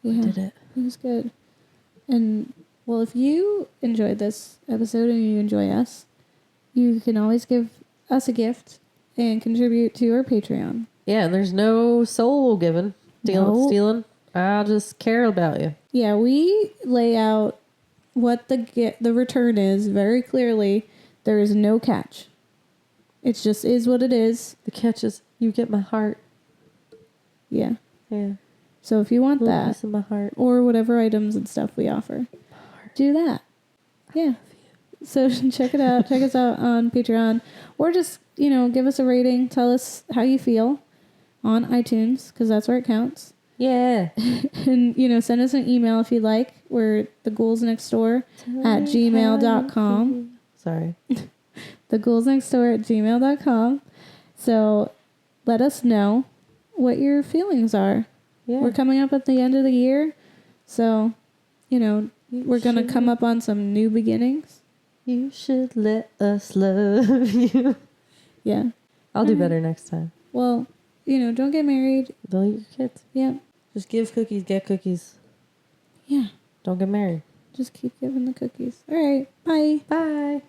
Speaker 2: Yeah.
Speaker 3: Did it.
Speaker 2: It was good. And, well, if you enjoyed this episode and you enjoy us, you can always give us a gift and contribute to our Patreon.
Speaker 3: Yeah, and there's no soul given.
Speaker 2: No.
Speaker 3: Stealing. I'll just care about you.
Speaker 2: Yeah, we lay out what the return is very clearly. There is no catch. It just is what it is.
Speaker 3: The catch is you get my heart.
Speaker 2: Yeah.
Speaker 3: Yeah.
Speaker 2: So if you want
Speaker 3: Little
Speaker 2: that,
Speaker 3: piece of my heart.
Speaker 2: or whatever items and stuff we offer, do that. Yeah. So check it out. Check us out on Patreon, or just give us a rating. Tell us how you feel on iTunes, because that's where it counts.
Speaker 3: Yeah.
Speaker 2: And send us an email if you'd like. We're theGhoulsNextDoor@gmail.com.
Speaker 3: Sorry.
Speaker 2: theGhoulsNextDoor@gmail.com. So let us know what your feelings are.
Speaker 3: Yeah.
Speaker 2: We're coming up at the end of the year, so we're gonna come up on some new beginnings.
Speaker 3: You should let us love you.
Speaker 2: Yeah.
Speaker 3: I'll do better next time.
Speaker 2: Well, don't get married.
Speaker 3: Don't eat your kids.
Speaker 2: Yeah.
Speaker 3: Just give cookies, get cookies.
Speaker 2: Yeah.
Speaker 3: Don't get married.
Speaker 2: Just keep giving the cookies. All right. Bye.
Speaker 3: Bye.